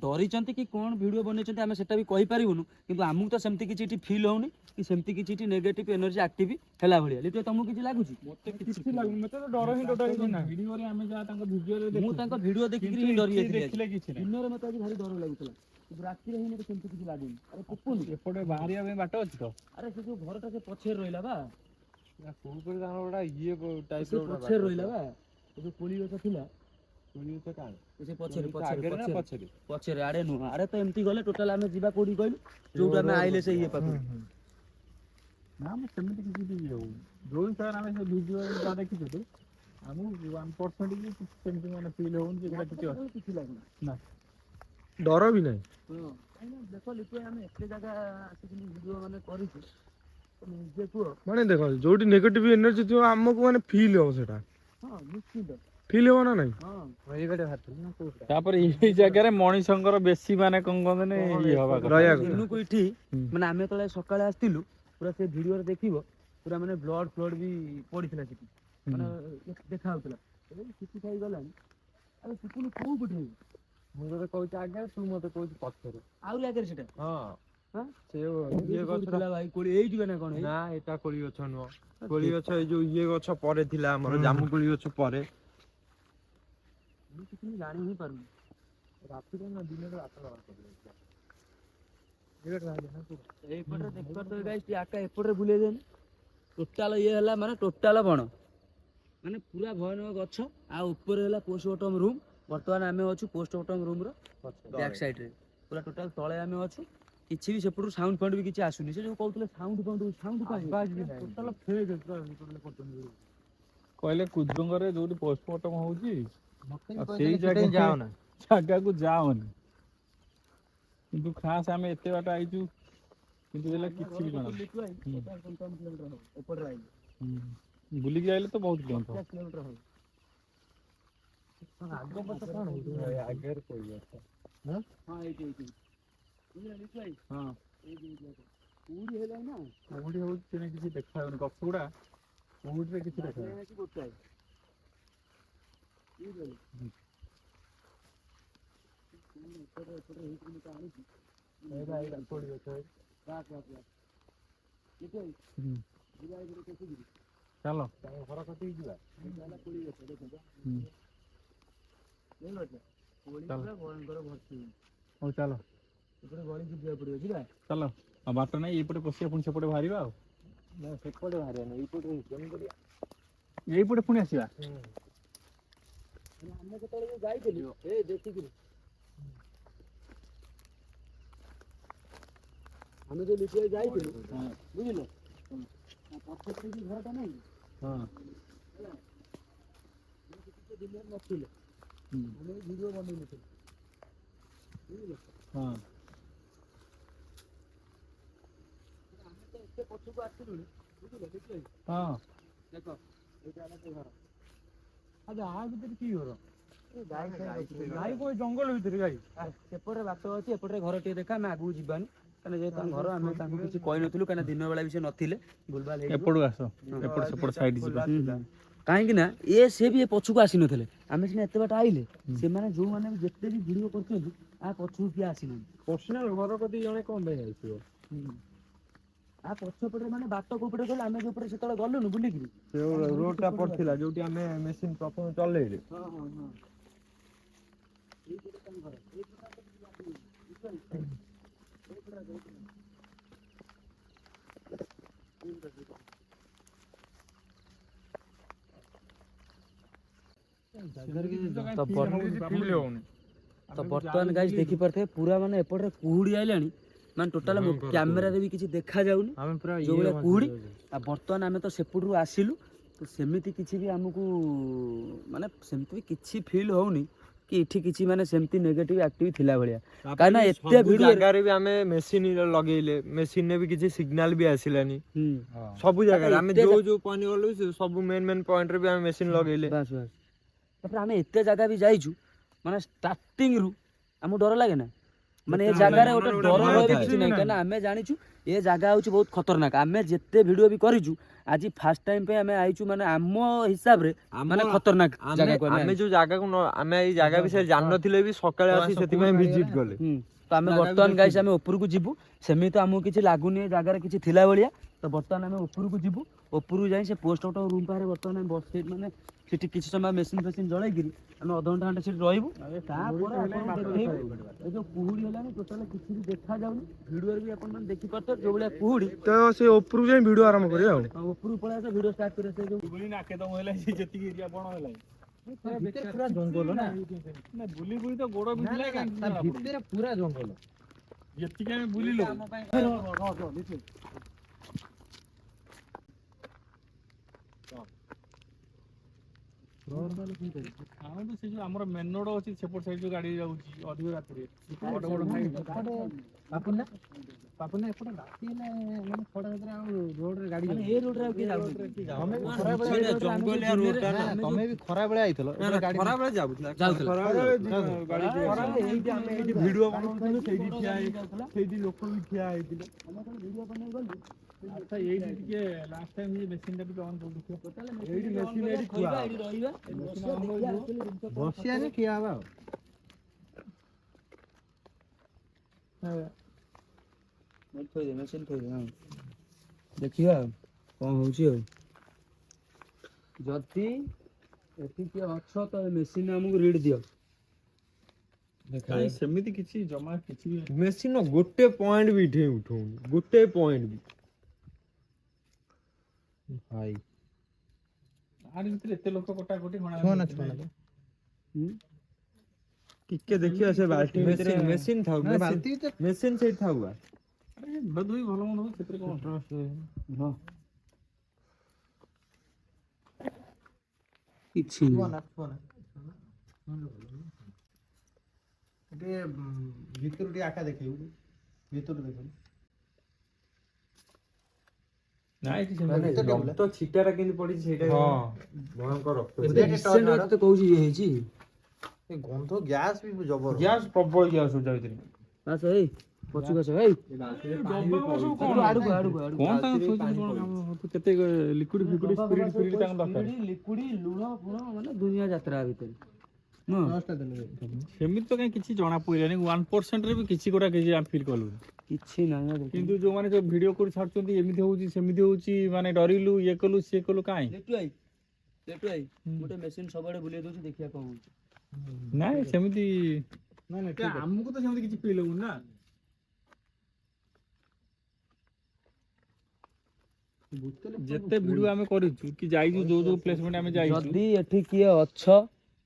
ଡରିଛନ୍ତି କି କ'ଣ ଭିଡ଼ିଓ ବନେଇଛନ୍ତି ଆମେ ସେଟା ବି କହିପାରିବୁନୁ କିନ୍ତୁ ଆମକୁ ତ ସେମିତି କିଛି ଏଠି ଫିଲ୍ ହଉନି କି ସେମିତି କିଛି ଏଠି ନେଗେଟିଭ୍ ଏନର୍ଜି ଆକ୍ଟିଭ୍ ହେଲା ଭଳିଆ ଲିଟୁ ତମକୁ କିଛି ଲାଗୁଛି ମତେ କିଛି ଲାଗୁନି ମତେ ତ ଡର ହିଁ ଟୋଟାଲି କିଛି ନାହିଁ ଭିଡିଓରେ ଆମେ ଯାହା ତାଙ୍କ ଭିଡିଓରେ ମୁଁ ତାଙ୍କ ଭିଡ଼ିଓ ଦେଖିକିରି ହିଁ ଡରି ଯାଇଥିଲି ଦେଖିଲେ କିଛି ନାହିଁ ଦିନରେ ମତେ ଆଜି ଭାରି ଡର ଲାଗୁଥିଲା କିନ୍ତୁ ରାତିରେ ହିଁ ମତେ ସେମିତି କିଛି ଲାଗୁନି ଆରେ ପୁପୁନି ଏପଟେ ବାହାରିବା ପାଇଁ ବାଟ ଅଛି ତ ଆରେ ସେ ଯୋଉ ଘରଟା ସେ ପଛରେ ରହିଲା ବା କୋଉ ଉପରେ ତାଙ୍କର ଗୋଟେ ଇଏ ଟାଇପ ସେ ପଛରେ ରହିଲା ବା ସେ ଯୋଉ କୋଳି ଗଛ ଥିଲା ସେ ପଛରେ ପଛରେ ଆଡେ ନୁହଁ ଆଡେ ତ ଏମିତି ଗଲେ ଟୋଟାଲ ଆମେ ଯିବା କୋଉଠି କହିଲୁ ଯୋଉଠୁ ଆମେ ଆଇଲେ ସେ ଇଏ ପାଖରୁ ନା ମୁଁ ସେମିତି କିଛି ବି ଇଏ ହଉନି ଯୋଉ ହିସାବରେ ଆମେ ସେ ଭିଡିଓ ଯାହା ଦେଖିଥିଲୁ ଆମକୁ 1% ବି କିଛି ସେମିତି ମାନେ ଫିଲ୍ ହଉନି ଯେ ଏଗୁଡ଼ା କିଛି ଅଛି କିଛି ଲାଗୁନି ନା ଡର ବି ନାହିଁ କାହିଁକି ନା ଦେଖ ଲିଟୁ ଆମେ ଏତେ ଜାଗା ଆସିକି ଭିଡ଼ିଓ ମାନେ କରିଛୁ ନିଜେ କୁହ ମାନେ ଦେଖ ଯୋଉଠି ନେଗେଟିଭ ଏନର୍ଜି ଥିବ ଆମକୁ ମାନେ ଫିଲ୍ ହବ ସେଟା ହଁ ନିଶ୍ଚିତ ଫିଲ୍ ହବ ନା ନାଇଁ ହଁ ତାପରେ ଏଇ ଜାଗାରେ ମଣିଷଙ୍କର ବେଶୀ ମାନେ କଣ କହନ୍ତି ଇଏ ହବା କଥା ରହିବା କଥା। ଦିନକୁ ଏଠି ମାନେ ଆମେ ଯେତେବେଳେ ସକାଳେ ଆସିଥିଲୁ ପୁରା ସେ ଭିଡ଼ିଓରେ ଦେଖିବ ପୁରା ମାନେ ବ୍ଲଡ ଫ୍ଲଡ ବି ପଡିଥିଲା ସେଠି ମାନେ ଦେଖା ହଉଥିଲା କିଛି ଖାଇଗଲାଣି ଆରେ ଟୁକୁନି କୋଉ ପଠେଇବୁ ମୁଁ ତତେ କହୁଛି ଆଗରେ ତୁ ମତେ କହୁଛୁ ପଛରେ ଆହୁରି ଆଗରେ ସେଟା ହଁ ସେ ଇଏ ଗଛ ଥିଲା ଭାଇ କୋଳି ଏଇ ଯିବେ ନା କଣ ନା ଏଟା କୋଳି ଗଛ ନୁହଁ କୋଳି ଗଛ ଏଇ ଯୋଉ ଇଏ ଗଛ ପରେ ଥିଲା ଆମର ଜାମୁ କୋଳି ଗଛ ପରେ ମୁଁ କିଛି ଜାଣି ହିଁ ପାରୁନି ରାତିରେ ନା ଦିନରେ ଏଇପଟରେ ଦେଖିପାରୁଥିବେ ଗାଇସ୍ ଟିକେ ଆକା ଏପଟରେ ବୁଲେଇ ଦେନି ଟୋଟାଲ ଇଏ ହେଲା ମାନେ ଟୋଟାଲ ବଣ ମାନେ ପୁରା ଭୟାନକ ଗଛ ଆଉ ଉପରେ ହେଲା ପୋଷ୍ଟମର୍ଟମ ରୁମ୍ ବର୍ତ୍ତମାନ ଆମେ ଅଛୁ ପୋଷ୍ଟମର୍ଟମ ରୁମ୍ ର ବ୍ୟାକ୍ ସାଇଡରେ ପୁରା ଟୋଟାଲ ତଳେ ଆମେ ଅଛୁ କିଛି ବି ସେପଟୁ ସାଉଣ୍ଡ ଫାଉଣ୍ଡ ବି କିଛି ଆସୁନି ସେ ଯୋଉ କହୁଥିଲେ ସାଉଣ୍ଡ ଟୋଟାଲ ଫେକ୍ କହିଲେ କୁଜଙ୍ଗରେ ଯୋଉଠି ପୋଷ୍ଟମର୍ଟମ ହଉଛି ମତେ ସେଇ ଯାଅନା ଜାଗାକୁ ଯାଅନି କିନ୍ତୁ ଖାସ୍ ଆମେ ଏତେ ବାଟ ଆଇଛୁ କିନ୍ତୁ ହେଲେ କିଛି ବି ଜଣା ବୁଲିକି ଆଇଲେ ତ ବହୁତ କିଲୋମିଟର ଆଗ ପଛ କଣ ହଉଛି ଆଗରେ କୋଳି ଗଛ ହଁ କୋଉଠି ହେଲାଣି ନା କୋଉଠି ହଉଛି ସେଟା କିଛି ଦେଖାଯାଉନି ଗଛ ଗୁଡା କୋଉଠିରେ କିଛି ଦେଖାଯାଉନି ଗୋଟାଏ ଚାଲ ଘର କତିକି ଯିବା ହଉ ଚାଲ ଚାଲ ଆଉ ବାଟ ନାହିଁ ଏଇପଟେ ପଶିବା ପୁଣି ସେପଟେ ବାହାରିବା ଆଉ ସେପଟେ ବାହାରିବାନି ଏଇପଟେ ଏଇପଟେ ପୁଣି ଆସିବା ଆମେ ଯେତେବେଳେ ଯାଇଥିଲୁ ଏ ଦେଖିକିରି ଆମେ ଯୋଉ ଲିଟୁଆ ଯାଇଥିଲୁ ବୁଝିଲ ପଛପଟେ ଯୋଉ ଘରଟା ନାହିଁ ହଁ ଦିନରେ ନଥିଲେ ଆମେ ଭିଡ଼ିଓ ବନେଇନଥିଲୁ ବୁଝିଲ ହଁ ଆମେ ତ ଏତେ ପଛକୁ ଆସିଲୁଣି ବୁଝିଲ ଦେଖିଲେ ହଁ ଦେଖ ଏଇଟା ହେଲା ସେ ଘର ଆଚ୍ଛା ଆ ଭିତରେ କି ଘର ଗାଈ ଗାଈ କୋଉ ଜଙ୍ଗଲ ଭିତରେ ଗାଈ ସେପଟେ ବାଟ ଅଛି ଏପଟେ ଘର ଟିକେ ଦେଖା ଆମେ ଆଗକୁ ଯିବାନି କାରଣ ଯେହେତୁ ତାଙ୍କ ଘର ଆମେ ତାଙ୍କୁ କିଛି କହିନଥିଲୁ କାରଣ ଦିନ ବେଳା ବି ସେ ନଥିଲେ ଭୁଲଭାଲ ହେଇଯିବ ଏପଟକୁ ଆସ ଏପଟ ସେପଟ ସାଇଡ ଯିବା କାହିଁକି ନା ସେ ବି ଏ ପଛକୁ ଆସିନଥିଲେ ଆମେ ସିନା ଏତେ ବାଟ ଆଇଲେ ସେମାନେ ଯୋଉମାନେ ବି ଯେତେ ବି ଭିଡିଓ କରୁଛନ୍ତି ଆ ପଛକୁ କିଏ ଆସିନାହାନ୍ତି ପର୍ସନାଲ ଘର ପ୍ରତି ଜଣେ କଣ ପାଇଁ ଆସିବ ଆ ପଛପଟେ ମାନେ ବାଟ କୋଉପଟେ ଗଲେ ଆମେ ଯୋଉପଟେ ସେତେବେଳେ ଗଲୁନୁ ବୁଲିକିରି ରୋଡ ଟା ପଡିଥିଲା ଯୋଉଠି ଆମେ ମେସିନ ପ୍ରଥମେ ଚଲେଇଲେ ହଁ ହଁ ହଁ ଏଇପଟେ ତମ ଘର ଏଇପଟେ ତ କିଛି ଆସିନି ବୁଝିପାରିଲ ଏଇପଟେ ତ ବର୍ତ୍ତମାନ ଗାଇସ୍ ଦେଖିପାରୁଥିବେ ପୁରା ମାନେ ଏପଟରେ କୁହୁଡି ଆଇଲାଣି ମାନେ ଟୋଟାଲ କ୍ୟାମେରାରେ ବି କିଛି ଦେଖାଯାଉନି ଯୋଉଭଳିଆ କୁହୁଡି ଆଉ ବର୍ତ୍ତମାନ ଆମେ ତ ସେପଟରୁ ଆସିଲୁ ତ ସେମିତି କିଛି ବି ଆମକୁ ମାନେ ସେମିତି ବି କିଛି ଫିଲ୍ ହଉନି କି ଏଠି କିଛି ମାନେ ସେମିତି ନେଗେଟିଭ ଆକ୍ଟିଭ ଥିଲା ଭଳିଆ କାହିଁକିନା ଏତେ ଭିଡିଓ ଜାଗାରେ ବି ଆମେ ମେସିନ ଲଗେଇଲେ ମେସିନରେ ବି କିଛି ସିଗ୍ନାଲ ବି ଆସିଲାନି ସବୁ ଜାଗାରେ ଆମେ ଯୋଉ ଯୋଉ ପଏଣ୍ଟ ଗଲୁ ସବୁ ମେନ୍ ପଏଣ୍ଟରେ ବି ଆମେ ମେସିନ ଲଗେଇଲେ ବାସ୍ ବାସ୍ ତାପରେ ଆମେ ଏତେ ଜାଗା ବି ଯାଇଛୁ ମାନେ ଷ୍ଟାର୍ଟିଂରୁ ଆମକୁ ଡର ଲାଗେ ନା ମାନେ ଏ ଜାଗାରେ ଗୋଟେ ଡର ଭୟ ବି କିଛି ନାହିଁ କାହିଁକିନା ଆମେ ଜାଣିଛୁ ଏ ଜାଗା ହଉଛି ବହୁତ ଖତରନାକ ଆମେ ଯେତେ ଭିଡିଓ ବି କରିଛୁ ଆଜି ଫାର୍ଷ୍ଟ ଟାଇମ ପାଇଁ ଆମେ ଆଇଛୁ ମାନେ ଆମ ହିସାବରେ ମାନେ ଖତରନାକ ଜାଗାକୁ ଆମେ ଯୋଉ ଜାଗାକୁ ଆମେ ଏଇ ଜାଗା ବିଷୟରେ ଜାଣିନଥିଲେ ବି ସକାଳେ ଆସି ସେଥିପାଇଁ ଭିଜିଟ କଲେ ତ ଆମେ ବର୍ତ୍ତମାନ ଗାଇସ୍ ଆମେ ଉପରକୁ ଯିବୁ ସେମିତି ତ ଆମକୁ କିଛି ଲାଗୁନି ଏ ଜାଗାରେ କିଛି ଥିଲା ଭଳିଆ ତ ବର୍ତ୍ତମାନ ଆମେ ଉପରକୁ ଯିବୁ ଉପରକୁ ଯାଇ ସେ ପୋଷ୍ଟ ଅଫିସ ରୁମ୍ ପାଖରେ ବର୍ତ୍ତମାନ ଆମେ ବସି ମାନେ ସେଠି କିଛି ସମୟ ମେସିନ ଫେସିନ ଜଳେଇକିରି ଆମେ ଅଧଘଣ୍ଟା ଘଣ୍ଟା ସେଠି ରହିବୁ ତାପରେ ଆପଣଙ୍କୁ ଦେଖେଇବୁ ଏ ଯୋଉ କୁହୁଡି ହେଲାଣି ଟୋଟାଲ କିଛି ବି ଦେଖାଯାଉନି ଭିଡିଓରେ ବି ଆପଣ ମାନେ ଦେଖିପାରୁଥିବେ ଯୋଉ ଭଳିଆ କୁହୁଡି ତ ସେ ଉପରକୁ ଯାଇ ଭିଡିଓ ଆରମ୍ଭ କରିବା ଆଉ ଉପରକୁ ପଳେଇ ଆସ ଭିଡିଓ ଷ୍ଟାର୍ଟ କରିବା ସେ ଯୋଉ ବୁଲି ନାକେ ଦମ ହେଲା ଯେତିକି ଏରିଆ ବଣ ହେଲା ପୁରା ଜଙ୍ଗଲ ନା ବୁଲି ବୁଲି ତ ଗୋଡ ବିନ୍ଧିଲା ଭିତରେ ପୁରା ଜଙ୍ଗଲ ଯେତିକି ଆମେ ବୁଲିଲୁ ଆମେ ତ ସେ ଯୋଉ ଆମର ମେନ୍ ରୋଡ ଅଛି ସେପଟ ସାଇଡ୍ ଯୋଉ ଗାଡି ଯାଉଛି ଅଧିକ ରାତିରେ ବଡ ବଡ ପାପୁନା ଏପଟେ ରାତି ହେଲେ ମାନେ ଖରା ଭିତରେ ଆଉ ରୋଡରେ ଗାଡି ମାନେ ଏ ରୋଡରେ ଆଉ କିଏ ଯାଉନି ଜଙ୍ଗଲିଆ ରୋଡଟା ନା ତମେ ବି ଖରା ବେଳେ ଆଇଥିଲ ଖରା ବେଳେ ଯାଉଥିଲା ଏଇଠି ଆମେ ଏଇଠି ଭିଡିଓ ବନଉଥିଲୁ ସେଇଠି ଠିଆ ହେଇଥିଲା ସେଇଠି ଲୋକ ବି ଠିଆ ହେଇଥିଲେ ଭିଡିଓ ବନେଇ ଗଲୁ ଆଚ୍ଛା ଏଇଠି ଟିକେ ଲାଷ୍ଟ ଟାଇମ୍ ମେସିନ୍ ଟା ଟିକେ ଅନ୍ କରିଦେଇଥିବ ଏଇଠି ମେସିନ୍ ଏଇଠି ଥୁଆ ରହିବା ବସିଆନି ଠିଆ ହବା ଆଉ ଥୋଇଦେ ମେସିନ୍ ଥୋଇଦେ ହଁ ଦେଖିବା ଆଉ କଣ ହଉଛି ଆଉ ଯଦି ଏଠି କିଏ ଅଛ ତ ମେସିନ୍ ଆମକୁ ରିଡ୍ ଦିଅ କାଇଁ ସେମିତି କିଛି ଜମା କିଛି ବି ମେସିନ୍ ଗୋଟେ ପଏଣ୍ଟ ବି ଏଠି ଉଠଉନି ଗୋଟେ ପଏଣ୍ଟ ବି ଭାଇ ଆରି ଭିତରେ ଏତେ ଲୋକ କଟାକଟି ଟିକେ ଦେଖିବା ସେ ବାଲ୍ଟି ଭିତରେ ମେସିନ୍ ଥାଉ ମେସିନ୍ ସେଇଠି ଥାଉ ଧୋଇ ଭଲ ମନ୍ଦ ହଉ ସେଥିରେ କଣ ହଁ କିଛି ଟିକେ ଭିତରୁ ଟିକେ ଆକା ଦେଖେଇବୁ ଭିତରୁ ଦେଖେଇବୁ ନାଇଁ ରକ୍ତ ଛିଟାଟା କେମିତି ପଡିଛି ସେଇଟା ଭୟଙ୍କର ରକ୍ତ ତତେ କହୁଛି ଇଏ ହେଇଛି ଗନ୍ଧ ଗ୍ୟାସ୍ ବି ଜବର ଗ୍ୟାସ୍ ପ୍ରବଳ ଗ୍ୟାସ୍ ହଉଛି ତା ଭିତରେ ଆସ ଏଇ ପଛକୁ ଆସ ଏଇ ଆଡକୁ କଣ ତାଙ୍କ ଶୋଇଛନ୍ତି କଣ କେତେ ଲିକ୍ୱିଡ ଫିକ୍ୱିଡ ସ୍ପିରିଟ୍ ଫିରିଟ୍ ତାଙ୍କ ଦରକାର ଲିକ୍ୱିଡ ଲୁଣ ଫୁଣ ମାନେ ଦୁନିଆ ଯାତ୍ରା ଭିତରେ ସେମିତି ତ କାଇଁ କିଛି ଜଣା ପଇଲାନି 1% ରେ ବି କିଛି ଗୋଟା କିଛି ଆମେ ଫିଲ୍ କଲୁ କିଛି ନାହିଁ କିନ୍ତୁ ଯୋଉମାନେ ଯୋଉ ଭିଡିଓ କରି ଛାଡୁଛନ୍ତି ଏମିତି ହଉଛି ସେମିତି ହଉଛି ମାନେ ଡରିଲୁ ଇଏ କଲୁ ସିଏ କଲୁ କାଇଁ ଗୋଟେ ମେସିନ୍ ସବୁଆଡେ ବୁଲେଇ ଦଉଛି ଦେଖିବା କଣ ହଉଛି ନାଇଁ ସେମିତି ଆମକୁ ତ ସେମିତି କିଛି ଫିଲ୍ ହଉନି ନା ଯେତେ ଭିଡିଓ ଆମେ କରିଛୁ କି ଯାଇଛୁ ଯୋଉ ଯୋଉ ପ୍ଲେସମେଣ୍ଟ ଆମେ ଯାଇଛୁ ଯଦି ଏଠି କିଏ ଅଛ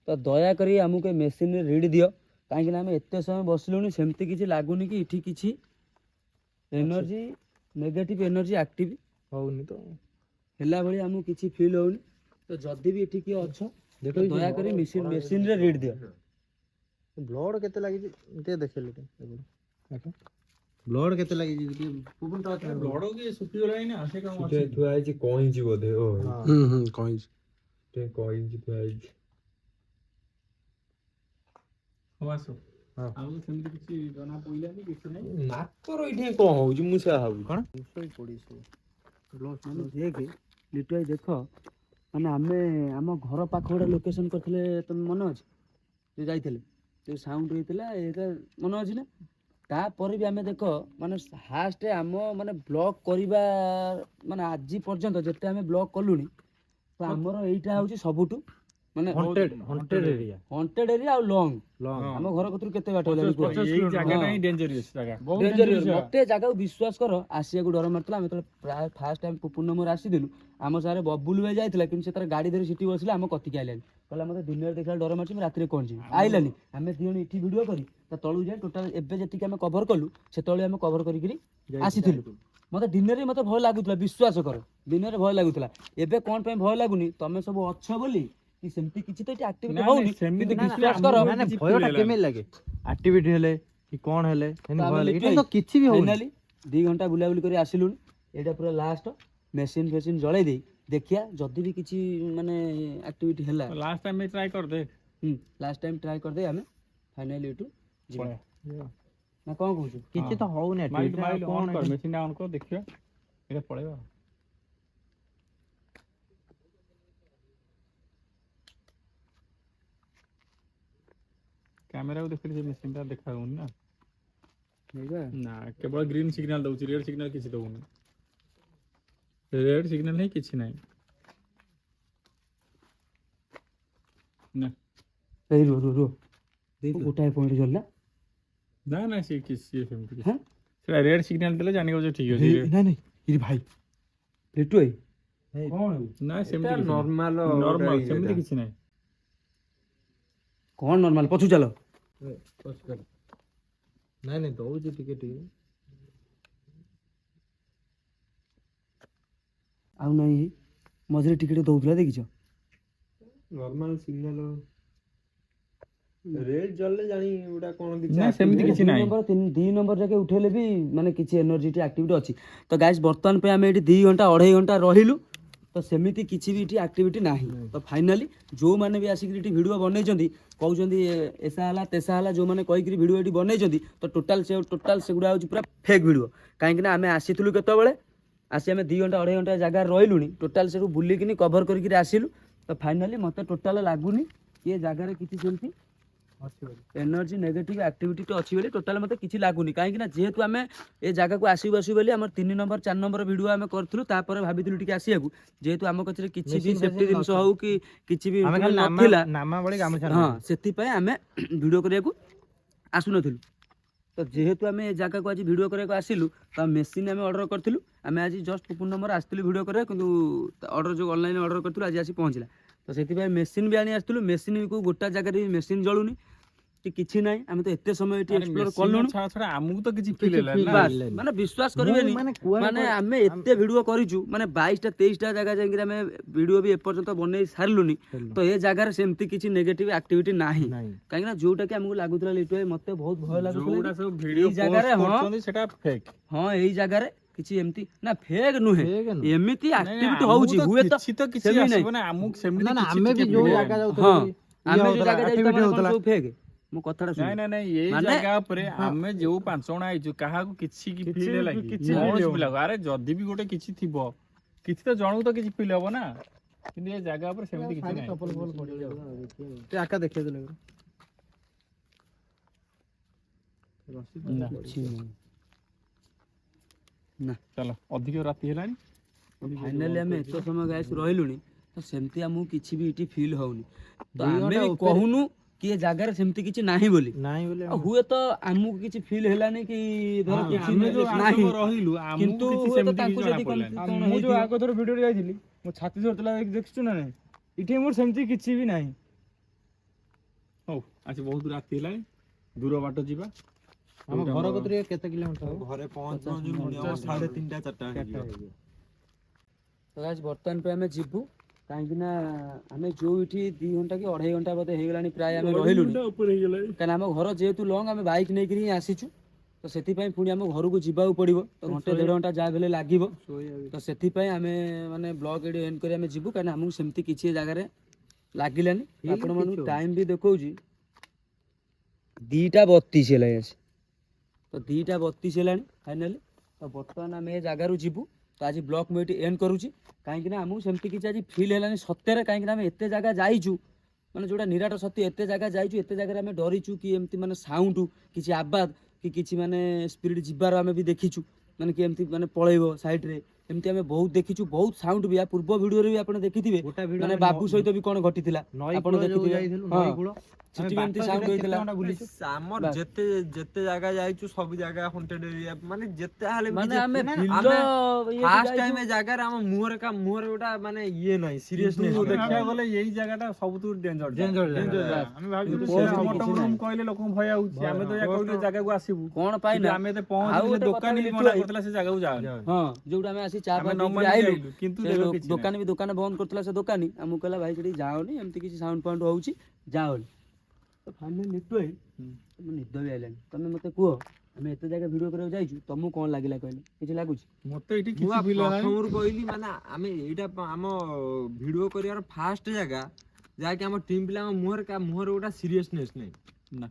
ତ ଦୟାକରି ଆମକୁ ଏ ମେସିନରେ ରିଡ୍ ଦିଅ କାହିଁକି ନା ଆମେ ଏତେ ସମୟ ବସିଲୁଣି ସେମିତି କିଛି ଲାଗୁନି କି ଏଠି କିଛି ଏନର୍ଜି ନେଗେଟିଭ ଏନର୍ଜି ଆକ୍ଟିଭ ହଉନି ତ ହେଲା ଭଳି ଆମକୁ କିଛି ଫିଲ୍ ହଉନି ତ ଯଦି ବି ଏଠି କିଏ ଅଛ ଦୟାକରି ମେସିନରେ ରିଡ୍ ଦିଅ ବ୍ଲଡ୍ କେତେ ଲାଗିଛି ଟିକେ ଦେଖେଇଲେ ଟିକେ ବ୍ଲଡ୍ କେତେ ଲାଗିଛି ଟିକେ ପବନଟା ଅଛି ନା? ବ୍ଲଡ କି ଶୁଖିଗଲାଣି ନା ସେ କଣ ଟିକେ ଅଛି ଥୁଆ ହେଇଛି କଇଁଚି ବୋଧେ ଓ କହିଛି ଟିକେ କଇଁଚି ଥୁଆ ହେଇଛି। ହଉ ଆସ ହଁ। ଆଉ ସେମିତି କିଛି ଜଣା ପଇଲାନି କିଛି ନାହିଁ ନାକର ଏଇଠି କଣ ହଉଛି ମୁଁ ସେୟା ଭାବୁଛି। କଣ ମାନେ ଦେଖେ ଲିଟୁ ଭାଇ ଦେଖ ମାନେ ଆମେ ଆମ ଘର ପାଖ ଗୋଟେ ଲୋକେସନ କରିଥିଲେ ତମେ ମନେ ଅଛି ଯୋଉ ଯାଇଥିଲେ ଯୋଉ ସାଉଣ୍ଡ ହେଇଥିଲା ଏଇଟା ମନେ ଅଛି ନା ତାପରେ ବି ଆମେ ଦେଖ ମାନେ ଫାଷ୍ଟ ଆମ ମାନେ ବ୍ଲଗ କରିବା ମାନେ ଆଜି ପର୍ଯ୍ୟନ୍ତ ଯେତେ ଆମେ ବ୍ଲଗ କଲୁଣି ତ ଆମର ଏଇଟା ହଉଛି ସବୁଠୁ ମାନେ ହଣ୍ଟେଡ୍ ଏରିଆ ହଣ୍ଟେଡ ଏରିଆ ଆଉ ଲଙ୍ଗ ହଁ। ଆମ ଘର କତରୁ କେତେ ବାଟ ହେଲାଣି କୁହ? ଏଇ ଜାଗାଟା ହିଁ ହଁ। ଡେଞ୍ଜରିୟସ୍ ଜାଗା Dangerous। ମତେ ଜାଗାକୁ ବିଶ୍ୱାସ କର ଆସିବାକୁ ଡର ମାରୁଥିଲା ଆମେ ଯେତେବେଳେ ପ୍ରାୟ ଫାଷ୍ଟ ଟାଇମ ପୁପୁନ ମୋର ଆସିଥିଲୁ ଆମ ସାଙ୍ଗରେ ବବୁଲୁ ଭାଇ ଯାଇଥିଲା କିନ୍ତୁ ସେ ତାର ଗାଡି ଧରି ସିଟି ବସିଲା ଆମ କତିକି ଆଇଲାନି କହିଲା ମତେ ଦିନରେ ଦେଖିଲା ଡର ମାରୁଛି ମୁଁ ରାତିରେ କଣ ଯିବି ଆଇଲାନି ଆମେ ଦି ଜଣ ଏଠି ଭିଡିଓ କରି ତା ତଳକୁ ଯାଇ ଟୋଟାଲ ଏବେ ଯେତିକି ଆମେ କଭର କଲୁ ସେତେବେଳେ ଆମେ କଭର କରିକିରି ଆସିଥିଲୁ ମତେ ଦିନରେ ମତେ ଭୟ ଲାଗୁଥିଲା ବିଶ୍ୱାସ କର ଦିନରେ ଭୟ ଲାଗୁଥିଲା ଏବେ କଣ ପାଇଁ ଭୟ ଲାଗୁନି ତମେ ସବୁ ଅଛ ବୋଲି କି ସେମିତି କିଛି ତ ଏଠି ଆକ୍ଟିଭିଟି ନା, ହଉନି ସେମିତି କିନ୍ତୁ କିଛି ବିଶ୍ୱାସ କର ଆମକୁ ମାନେ କିଛି ଭୟଟା feel ହେଲାନି। କେମିତି ଲାଗେ ଆକ୍ଟିଭିଟି ହେଲେ କି କଣ ହେଲେ ସେମିତି ଭୟ ଲାଗେ। ଲିଟୁ ଏଇଟା ତ କିଛି ବି ହଉନି। ଫାଇନାଲି 2 ଘଣ୍ଟା ବୁଲାବୁଲି କରି ଆସିଲୁଣି ଏଇଟା ପୁରା ଲାଷ୍ଟ ମେସିନ୍ ଫେସିନ୍ ଜଳେଇ ଦେଇ ଦେଖିଆ ଯଦି ବି କିଛି ମାନେ ଆକ୍ଟିଭିଟି ହେଲା ଲାଷ୍ଟ ଟାଇମ ଟ୍ରାଏ କରିଦେ ଲାଷ୍ଟ ଟାଇମ ଟ୍ରାଏ କରିଦେଇ ଆମେ ଫାଇନାଲି ଏଠୁ ଯିବା ପଳେଇବା ନା କ'ଣ କହୁଛୁ? କିଛି ତ ହଉନି ମାଇକ୍ activity, ଆଉ ମାଇକ୍ କଣ ଅନ୍ କର ଏଠି? ମେସିନ୍ ଅନ୍ କର ଦେଖିବା ଏଇଟା ପଳେଇବା କ୍ୟାମେରାକୁ ଦେଖିଲେ ସେ ମେସିନ୍ ଟା ଦେଖା ହଉନି ନା ନା କେବଳ ଗ୍ରୀନ୍ ସିଗ୍ନାଲ ଦଉଛି ରେଡ୍ ସିଗ୍ନାଲ କିଛି ଦଉନି ରେଡ୍ ସିଗ୍ନାଲ ହିଁ କିଛି ନାହିଁ ନା ଏଇ ରୁହ ଗୋଟାଏ ପଏଣ୍ଟ ଜଳିଲା ନା ନା ସେ କିଛି ସେମିତି କିଛି ହଁ ସେଟା ରେଡ୍ ସିଗ୍ନାଲ ଦେଲେ ଜାଣିବ ଯେ ଠିକ ଅଛି ନାଇଁ ଇରେ ଭାଇ ଲିଟୁ ଭାଇ କ'ଣ ନା ସେମିତି କିଛି ନର୍ମାଲ ନର୍ମାଲ ସେମିତି କିଛି ନାହିଁ କ'ଣ ନର୍ମାଲ ପଛୁ ଚାଲ ନାଇଁ ଦଉଛି ଟିକେ ଟିକେ ଆଉ ନାଇଁ ମଝିରେ ଟିକେ ଟିକେ ଦଉଥିଲା ଦେଖିଛ ନର୍ମାଲ ସିଗ୍ନାଲ ରେଡ୍ ଜଳିଲେ ଜାଣି ଗୋଟା କଣ କିଛି ନା ସେମିତି କିଛି ନାହିଁ 2 ନମ୍ବର ଯାକେ ଉଠେଇଲେ ବି ମାନେ କିଛି ଏନର୍ଜି ଆକ୍ଟିଭିଟି ଅଛି ତ ଗାଇସ୍ ବର୍ତ୍ତମାନ ପାଇଁ ଆମେ ଏଠି 2 ଘଣ୍ଟା 2.5 ଘଣ୍ଟା ରହିଲୁ ତ ସେମିତି କିଛି ବି ଏଠି ଆକ୍ଟିଭିଟି ନାହିଁ ତ ଫାଇନାଲି ଯେଉଁମାନେ ବି ଆସିକି ଏଠି ଭିଡ଼ିଓ ବନେଇଛନ୍ତି କହୁଛନ୍ତି ଏସା ହେଲା ତେସା ହେଲା ଯେଉଁମାନେ କହିକିରି ଭିଡ଼ିଓ ଏଠି ବନେଇଛନ୍ତି ତ ଟୋଟାଲ ସେଗୁଡ଼ା ହେଉଛି ପୁରା ଫେକ୍ ଭିଡ଼ିଓ କାହିଁକିନା ଆମେ ଆସିଥିଲୁ କେତେବେଳେ ଆସି ଆମେ 2 ଘଣ୍ଟା 2.5 ଘଣ୍ଟା ଜାଗାରେ ରହିଲୁଣି ଟୋଟାଲ ସେଠୁ ବୁଲିକିନି କଭର କରିକିରି ଆସିଲୁ ତ ଫାଇନାଲି ମୋତେ ଟୋଟାଲ ଲାଗୁନି କି ଏ ଜାଗାରେ କିଛି ସେମିତି ଏନର୍ଜି ନେଗେଟିଭ ଆକ୍ଟିଭିଟି ତ ଅଛି ବୋଲି ଟୋଟାଲ ମୋତେ କିଛି ଲାଗୁନି କାହିଁକିନା ଯେହେତୁ ଆମେ ଏ ଜାଗାକୁ ଆସିବୁ ବୋଲି ଆମର 3 ନମ୍ବର 4 ନମ୍ବର ଭିଡ଼ିଓ ଆମେ କରିଥିଲୁ ତାପରେ ଭାବିଥିଲୁ ଟିକେ ଆସିବାକୁ ଯେହେତୁ ଆମ କତିରେ କିଛି ବି ସେଫ୍ଟି ଜିନିଷ ହଉ କି କିଛି ବି ନଥିଲା ହଁ ସେଥିପାଇଁ ଆମେ ଭିଡ଼ିଓ କରିବାକୁ ଆସୁନଥିଲୁ ତ ଯେହେତୁ ଆମେ ଏ ଜାଗାକୁ ଆଜି ଭିଡ଼ିଓ କରିବାକୁ ଆସିଲୁ ତ ମେସିନ୍ ଆମେ ଅର୍ଡ଼ର କରିଥିଲୁ ଆମେ ଆଜି ଜଷ୍ଟ 2 ନମ୍ବର ଆସିଥିଲୁ ଭିଡ଼ିଓ କରିବା କିନ୍ତୁ ଅର୍ଡ଼ର ଯେଉଁ ଅନଲାଇନ୍ ଅର୍ଡ଼ର କରିଥିଲୁ ଆଜି ଆସି ପହଞ୍ଚିଲା ତ ସେଥିପାଇଁ ମେସିନ୍ ବି ଆଣି ଆସିଥିଲୁ ମେସିନ୍କୁ ଗୋଟା ଜାଗାରେ ବି ମେସିନ୍ ଜଳୁନି କି କିଛି ନାହିଁ ଆମେ ତ ଏତେ ସମୟ ଏଠି ଏକ୍ସପ୍ଲୋର କଲୁଣି ଛଡ଼ା ଆମକୁ ତ କିଛି ଫିଲ୍ ହେଲା ମାନେ ବିଶ୍ୱାସ କରିବେନି ମାନେ ଆମେ ଏତେ ଭିଡ଼ିଓ କରିଛୁ ମାନେ 22ଟା 23ଟା ଜାଗା ଯାଇକି ଆମେ ଭିଡ଼ିଓ ବି ଏପର୍ଯ୍ୟନ୍ତ ବନେଇ ସାରିଲୁନି ତ ଏ ଜାଗାରେ ସେମିତି କିଛି ନେଗେଟିଭ ଆକ୍ଟିଭିଟି ନାହିଁ କାହିଁକି ନା ଯୋଉଟା କି ଆମକୁ ଲାଗୁଥିଲା ଲିଟୁ ଭାଇ ମତେ ବହୁତ ଭୟ ଲାଗୁଥିଲା ଏଇ ଜାଗାରେ ସେଟା ଫେକ୍ ହଁ ଏଇ ଜାଗାରେ କିଛି ଏମିତି ନା ଫେକ୍ ନୁହେଁ ଏମିତି ଆକ୍ଟିଭିଟି ହଉଛି ହୁଏତ କିଛି ଆସିବ ନା ଆମକୁ ସେମିତି ଆମେ ବି ଯୋଉ ଜାଗା ହଁ ଆମେ ଯୋଉ ଜାଗା ଯାଇଥିଲୁ ସବୁ ଫେକ୍ ମୋ କଥାଟା ଶୁଣ ନାଇଁ ଏଇ ଜାଗା ଉପରେ ଆମେ ଯୋଉ 5 ଜଣ ଆଇଛୁ କାହାକୁ କିଛି ଫିଲ୍ ହେଲା କି କୌଣସି ପିଲାକୁ ଆରେ ଯଦି ବି ଗୋଟେ କିଛି ଥିବ କିଛି ତ ଜଣକୁ ତ କିଛି ଫିଲ୍ ହବ ନା କିନ୍ତୁ ଏ ଜାଗା ଉପରେ ସେମିତି କିଛି ନାହିଁ ଆକା ଦେଖେଇଦେଲେ ନା ଚାଲ ଅଧିକ ରାତି ହେଲାଣି ଫାଇନାଲି ଆମେ ଏତେ ସମୟ ଗାଇସ୍ ରହିଲୁଣି ତ ସେମିତି ଆମକୁ କିଛି ବି ଏଠି ଫିଲ୍ ହଉନି ତ ଆମେ ବି କହୁନୁ କି ଏ ଜାଗାରେ ସେମିତି କିଛି ନାହିଁ ବୋଲି ହୁଏତ ଆମକୁ କିଛି ଫିଲ୍ ହେଲାନି କି ଧର କିଛି ନାହିଁ ରହିଲୁ କିନ୍ତୁ ହୁଏତ ତାଙ୍କୁ ଯଦି ମୁଁ ଯୋଉ ଆଗ ଥର ଭିଡ଼ିଓ ଯାଇଥିଲି ମୋ ଛାତି ଧରିଥିଲା ଦେଖିଛୁ ନା ନାଇଁ ଏଠି ମୋର ସେମିତି କିଛି ବି ନାହିଁ ହଉ ଆଜି ବହୁତ ରାତି ହେଲାଣି ଦୂର ବାଟ ଯିବା ଆମ ଘର କତିରେ କେତେ କିଲୋମିଟର ଘରେ ପହଞ୍ଚୁ 3:30 4ଟା ହେଇଯିବ ତ ଗାଇସ୍ ବର୍ତ୍ତମାନ ପାଇଁ ଆମେ ଯିବୁ କାହିଁକି ନା ଆମେ ଯୋଉ ଏଠି 2 ଘଣ୍ଟା କି 2.5 ଘଣ୍ଟା ବୋଧେ ହେଇଗଲାଣି ପ୍ରାୟ ଆମେ ରହିଲୁଣି କାହିଁକିନା ଆମ ଘର ଯେହେତୁ ଲଙ୍ଗ ଆମେ ବାଇକ୍ ନେଇକିରି ହିଁ ଆସିଛୁ ତ ସେଥିପାଇଁ ପୁଣି ଆମ ଘରକୁ ଯିବାକୁ ପଡ଼ିବ ତ ଘଣ୍ଟେ ଦେଢ଼ ଘଣ୍ଟା ଯାହା ବି ହେଲେ ଲାଗିବ ତ ସେଥିପାଇଁ ଆମେ ମାନେ ବ୍ଲଗ୍ ଏଠି ଏଣ୍ଡ କରି ଆମେ ଯିବୁ କାହିଁକିନା ଆମକୁ ସେମିତି କିଛି ଏ ଜାଗାରେ ଲାଗିଲାନି ଆପଣମାନଙ୍କୁ ଟାଇମ୍ ବି ଦେଖାଉଛି 2:32 ହେଲାଣି ଆସି ତ 2:32 ହେଲାଣି ଫାଇନାଲି ତ ବର୍ତ୍ତମାନ ଆମେ ଏ ଜାଗାରୁ ଯିବୁ ତ ଆଜି ବ୍ଲଗ୍ ମୁଁ ଏଠି ଏଣ୍ଡ କରୁଛି କାହିଁକିନା ଆମକୁ ସେମିତି କିଛି ଆଜି ଫିଲ୍ ହେଲାନି ସତରେ କାହିଁକିନା ଆମେ ଏତେ ଜାଗା ଯାଇଛୁ ମାନେ ଯେଉଁଟା ନିରାଟ ସତ୍ୟ ଏତେ ଜାଗା ଯାଇଛୁ ଏତେ ଜାଗାରେ ଆମେ ଡରିଛୁ କି ଏମିତି ମାନେ ସାଉଣ୍ଡ କିଛି ଆବାଜ କି କିଛି ମାନେ ସ୍ପିରିଟ୍ ଯିବାର ଆମେ ବି ଦେଖିଛୁ ମାନେ କି ଏମିତି ମାନେ ପଳେଇବ ସାଇଡ୍ରେ ଏମିତି ଆମେ ବହୁତ ଦେଖିଛୁ ବହୁତ ସାଉଣ୍ଡ ବି ୟା ପୂର୍ବ ଭିଡ଼ିଓରେ ବି ଆପଣ ଦେଖିଥିବେ ମାନେ ବାବୁ ସହିତ ବି କ'ଣ ଘଟିଥିଲା ଆପଣ ଦେଖିଥିବେ ହଁ ସେଠି ବି ଏମିତି ସାଉଣ୍ଡ ହେଇଥିଲା ଆମର ଯେତେ ଯେତେ ଜାଗା ଯାଇଛୁ ସବୁ ଜାଗା ହଣ୍ଟେଡ୍ ଏରିଆ ମାନେ ଯେତେ ହେଲେ ବି ମାନେ ଆମେ ଫାର୍ଷ୍ଟ ଟାଇମ୍ ଏ ଜାଗାରେ ଆମ ମୁହଁରେ ଗୋଟା ମାନେ ଇଏ ନାହିଁ ସିରିୟସନେସ୍ ଦେଖିବାକୁ ଗଲେ ଏଇ ଜାଗାଟା ସବୁଠୁ ଡେଞ୍ଜର ଆମେ ଭାବିଛୁ କହିଲେ ଲୋକଙ୍କୁ ଭୟ ହଉଛି ଆମେ ତ କହୁଛୁ ଜାଗାକୁ ଆସିବୁ କ'ଣ ପାଇଁ ନା ଆମେ ତ ପହଞ୍ଚିଲେ ଦୋକାନୀ ବି ମନା କରୁଥିଲା ସେ ଜାଗାକୁ ଯାଅ ହଁ ଯୋଉଟା ଆମେ ଆସି ଚା ଆମେ ପିଇକି ନ ଆଇଲୁ ମାନିଲୁ କିନ୍ତୁ ଦୋକାନୀ ବି ଦୋକାନ ବନ୍ଦ କରୁଥିଲା ସେ ଦୋକାନୀ ଆମକୁ କହିଲା ଭାଇ ସେଠି ଯାଅନି ଏମିତି କିଛି ସାଉଣ୍ଡ ଫାଉଣ୍ଡ ହଉଛି ଯାଅନି ତ ଫାଇନାଲି ନିଟୁ ଭାଇ ତମେ ନିଦ ବି ଆଇଲାଣି ତମେ ମତେ କୁହ ଆମେ ଏତେ ଜାଗା ଭିଡ଼ିଓ କରିବାକୁ ଯାଇଛୁ ତମକୁ କ'ଣ ଲାଗିଲା କହିଲେ କିଛି ଲାଗୁଛି ମତେ ଏଠି ମୁଁ କିଛି ଫିଲ୍ ହେଲାନି ପ୍ରଥମରୁ କହିଲି ମାନେ ଆମେ ଏଇଟା ଆମ ଭିଡ଼ିଓ କରିବାର ଫାର୍ଷ୍ଟ ଜାଗା ଯାହାକି ଆମ ଟିମ୍ ପିଲାଙ୍କ ମୁହଁରେ ଗୋଟା ସିରିୟସନେସ୍ ନାହିଁ ମାନେ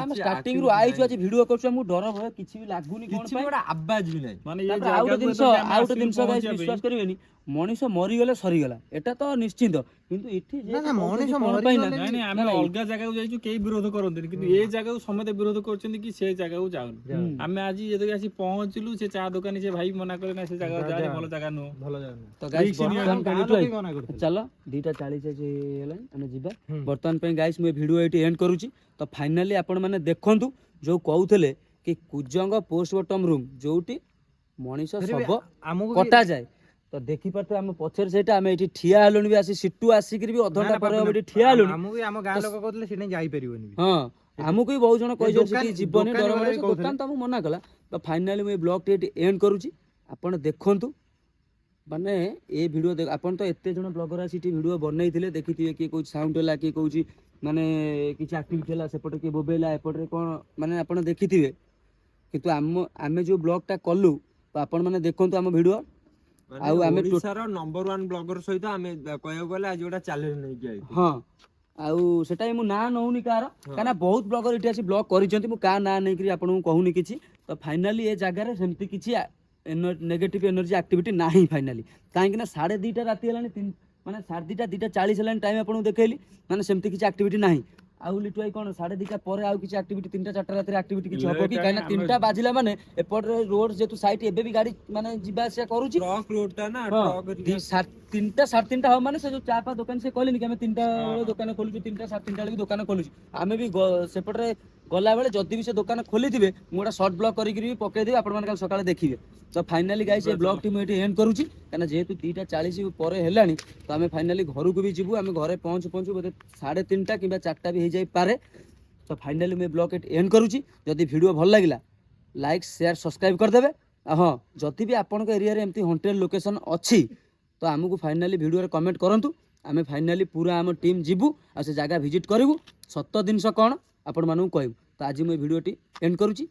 ଆମେ ଷ୍ଟାର୍ଟିଂ ରୁ ଆଇଛୁ ଆଜି ଭିଡ଼ିଓ କରୁଛୁ ଆମକୁ ଡର ଭୟ କିଛି ବି ଲାଗୁନି କ'ଣ କିଛି ପାଇଁ ଗୋଟେ ଆବାଜ ବି ନାହିଁ ମାନେ ତାପରେ ଆଉ ଗୋଟେ ଜିନିଷ guys ବିଶ୍ୱାସ କରିବେନି ମଣିଷ ମରିଗଲେ ସରିଗଲା ଏଟା ତ ନିଶ୍ଚିନ୍ତ କିନ୍ତୁ ଏଠି ମଣିଷ ନାଇଁ ଆମେ ଅଲଗା ଜାଗାକୁ ଯାଇଛୁ କେହି ବିରୋଧ କରନ୍ତିନି କିନ୍ତୁ ଏ ଜାଗାକୁ ସମସ୍ତେ ବିରୋଧ କରୁଛନ୍ତି କି ସେ ଜାଗାକୁ ଯାଉନି ଆମେ ଆଜି ଯେତେବେଳେ ଆସି ପହଞ୍ଚିଲୁ ସେ ଚା ଦୋକାନୀ ସେ ଭାଇ ମନା କଲେ ନା ସେ ଜାଗାକୁ ଯାଏ ଭଲ ଜାଗା ନୁହଁ ତ guys ଚାଲ 2:40 ହେଲାଣି ଆମେ ଯିବା ବର୍ତ୍ତମାନ ପାଇଁ ଗାଇସ୍ ମୁଁ ଏ ଭିଡ଼ିଓ ଏଇଠି ଏଣ୍ଡ କରୁଛି ତ ଫାଇନାଲି ଆପଣମାନେ ଦେଖନ୍ତୁ ଯେଉଁ କହୁଥିଲେ କି କୁଜଙ୍ଗ ପୋଷ୍ଟମର୍ଟମ ରୁମ୍ ଯୋଉଠି ମଣିଷ ଶବ କଟାଯାଏ ତ ଦେଖିପାରୁଥିବେ ଆମ ପଛରେ ସେଇଟା ଆମେ ଏଠି ଠିଆ ହେଲୁଣି ବି ଆସି ସିଟୁ ଆସିକିରି ବି ଅଧଘଣ୍ଟା ପରେ ହବ ଏଠି ଠିଆ ହେଲୁଣି ଆମ ଗାଁ ଲୋକ କହୁଥିଲେ ସେଠି ଯାଇପାରିବନି ହଁ ଆମକୁ ବି ବହୁତ ଜଣ କହିଛନ୍ତି ସେଠି ଯିବନି ଡର ମାଡ଼େ ଦୋକାନ ତ ଆମକୁ ମନା କଲା ତ ଫାଇନାଲି ମୁଁ ଏ ବ୍ଲଗ୍ଟି ଏଠି ଏଣ୍ଡ କରୁଛି ଆପଣ ଦେଖନ୍ତୁ ମାନେ ଏ ଭିଡ଼ିଓ ଆପଣ ତ ଏତେ ଜଣ ବ୍ଲଗର ଆସି ଏଠି ଭିଡ଼ିଓ ବନେଇଥିଲେ ଦେଖିଥିବେ କିଏ କହୁଛି ସାଉଣ୍ଡ ହେଲା କିଏ କହୁଛି ମାନେ କିଛି ଆକ୍ଟିଭିଟି ହେଲା ସେପଟେ କିଏ ବୋବେଇଲା ଏପଟରେ କ'ଣ ମାନେ ଆପଣ ଦେଖିଥିବେ କିନ୍ତୁ ଆମେ ଯେଉଁ ବ୍ଲଗ୍ଟା କଲୁ ତ ଆପଣମାନେ ଦେଖନ୍ତୁ ଆମ ଭିଡ଼ିଓ ଆଉ ଆମେ ଓଡ଼ିଶାର ନମ୍ବର 1 ବ୍ଲଗର ସହିତ ଆମେ କହିବାକୁ ଗଲେ ଆଜି ଗୋଟେ ଚ୍ୟାଲେଞ୍ଜ ନେଇକି ଆଇଛୁ ହଁ ଆଉ ସେଟା ମୁଁ ନାଁ ନଉନି କାହାର କାହିଁକିନା ବହୁତ ବ୍ଲଗର ଏଠି ଆସି ବ୍ଲଗ କରିଛନ୍ତି ମୁଁ କାହା ନାଁ ନେଇକରି ଆପଣଙ୍କୁ କହୁନି କିଛି ତ ଫାଇନାଲି ଏ ଜାଗାରେ ସେମିତି କିଛି ନେଗେଟିଭ ଏନର୍ଜି ଆକ୍ଟିଭିଟି ନାହିଁ ଫାଇନାଲି କାହିଁକିନା 2:30 ରାତି ହେଲାଣି ମାନେ 2:30 2:40 ହେଲାଣି ଟାଇମ୍ ଆପଣଙ୍କୁ ଦେଖେଇଲି ମାନେ ସେମିତି କିଛି ଆକ୍ଟିଭିଟି ନାହିଁ ଆଉ ଲିଟୁ ଭାଇ କ'ଣ 2:30 ପରେ ଆଉ କିଛି ଆକ୍ଟିଭିଟି 3ଟା 4ଟା ରାତିରେ ଆକ୍ଟିଭିଟି କିଛି ହବ କି କାହିଁକିନା 3ଟା ବାଜିଲା ମାନେ ଏପଟରେ ରୋଡ୍ ଯେହେତୁ ସାଇଟ୍ ଏବେ ବି ଗାଡ଼ି ମାନେ ଯିବା ଆସିବା କରୁଛି 3ଟା 3:30 ହବ ମାନେ ସେ ଯେଉଁ ଚା ଫା ଦୋକାନ ସେ କହିଲେନି କି ଆମେ 3ଟା ବେଳେ ଦୋକାନ ଖୋଲୁଛୁ 3ଟା 3:30 ବେଳେ ବି ଦୋକାନ ଖୋଲୁଛୁ ଆମେ ବି ସେପଟରେ ଗଲାବେଳେ ଯଦି ବି ସେ ଦୋକାନ ଖୋଲିଥିବେ ମୁଁ ଗୋଟେ ସର୍ଟ ବ୍ଲଗ୍ କରିକି ବି ପକେଇଦେବି ଆପଣମାନେ କାଲି ସକାଳେ ଦେଖିବେ ତ ଫାଇନାଲି ଗାଇସ୍ ଏ ବ୍ଲଗ୍ଟି ମୁଁ ଏଠି ଏଣ୍ଡ କରୁଛି କାହିଁକିନା ଯେହେତୁ 2:40 ପରେ ହେଲାଣି ତ ଆମେ ଫାଇନାଲି ଘରକୁ ବି ଯିବୁ ଆମେ ଘରେ ପହଞ୍ଚୁ ବୋଧେ 3:30 କିମ୍ବା 4ଟା ବି ହେଇଯାଇପାରେ ତ ଫାଇନାଲି ମୁଁ ଏ ବ୍ଲଗ୍ ଏଠି ଏଣ୍ଡ କରୁଛି ଯଦି ଭିଡ଼ିଓ ଭଲ ଲାଗିଲା ଲାଇକ୍ ସେୟାର ସବସ୍କ୍ରାଇବ୍ କରିଦେବେ ହଁ ଯଦି ବି ଆପଣଙ୍କ ଏରିଆରେ ଏମିତି ହଣ୍ଟେଡ୍ ଲୋକେସନ୍ ଅଛି ତ ଆମକୁ ଫାଇନାଲି ଭିଡ଼ିଓରେ କମେଣ୍ଟ କରନ୍ତୁ ଆମେ ଫାଇନାଲି ପୁରା ଆମ ଟିମ୍ ଯିବୁ ଆଉ ସେ ଜାଗା ଭିଜିଟ୍ କରିବୁ ସତ ଜିନିଷ କ'ଣ ଆପଣମାନଙ୍କୁ କହିବୁ ତ ଆଜି ମୁଁ ଏ ଭିଡ଼ିଓଟି ଏଣ୍ଡ କରୁଛି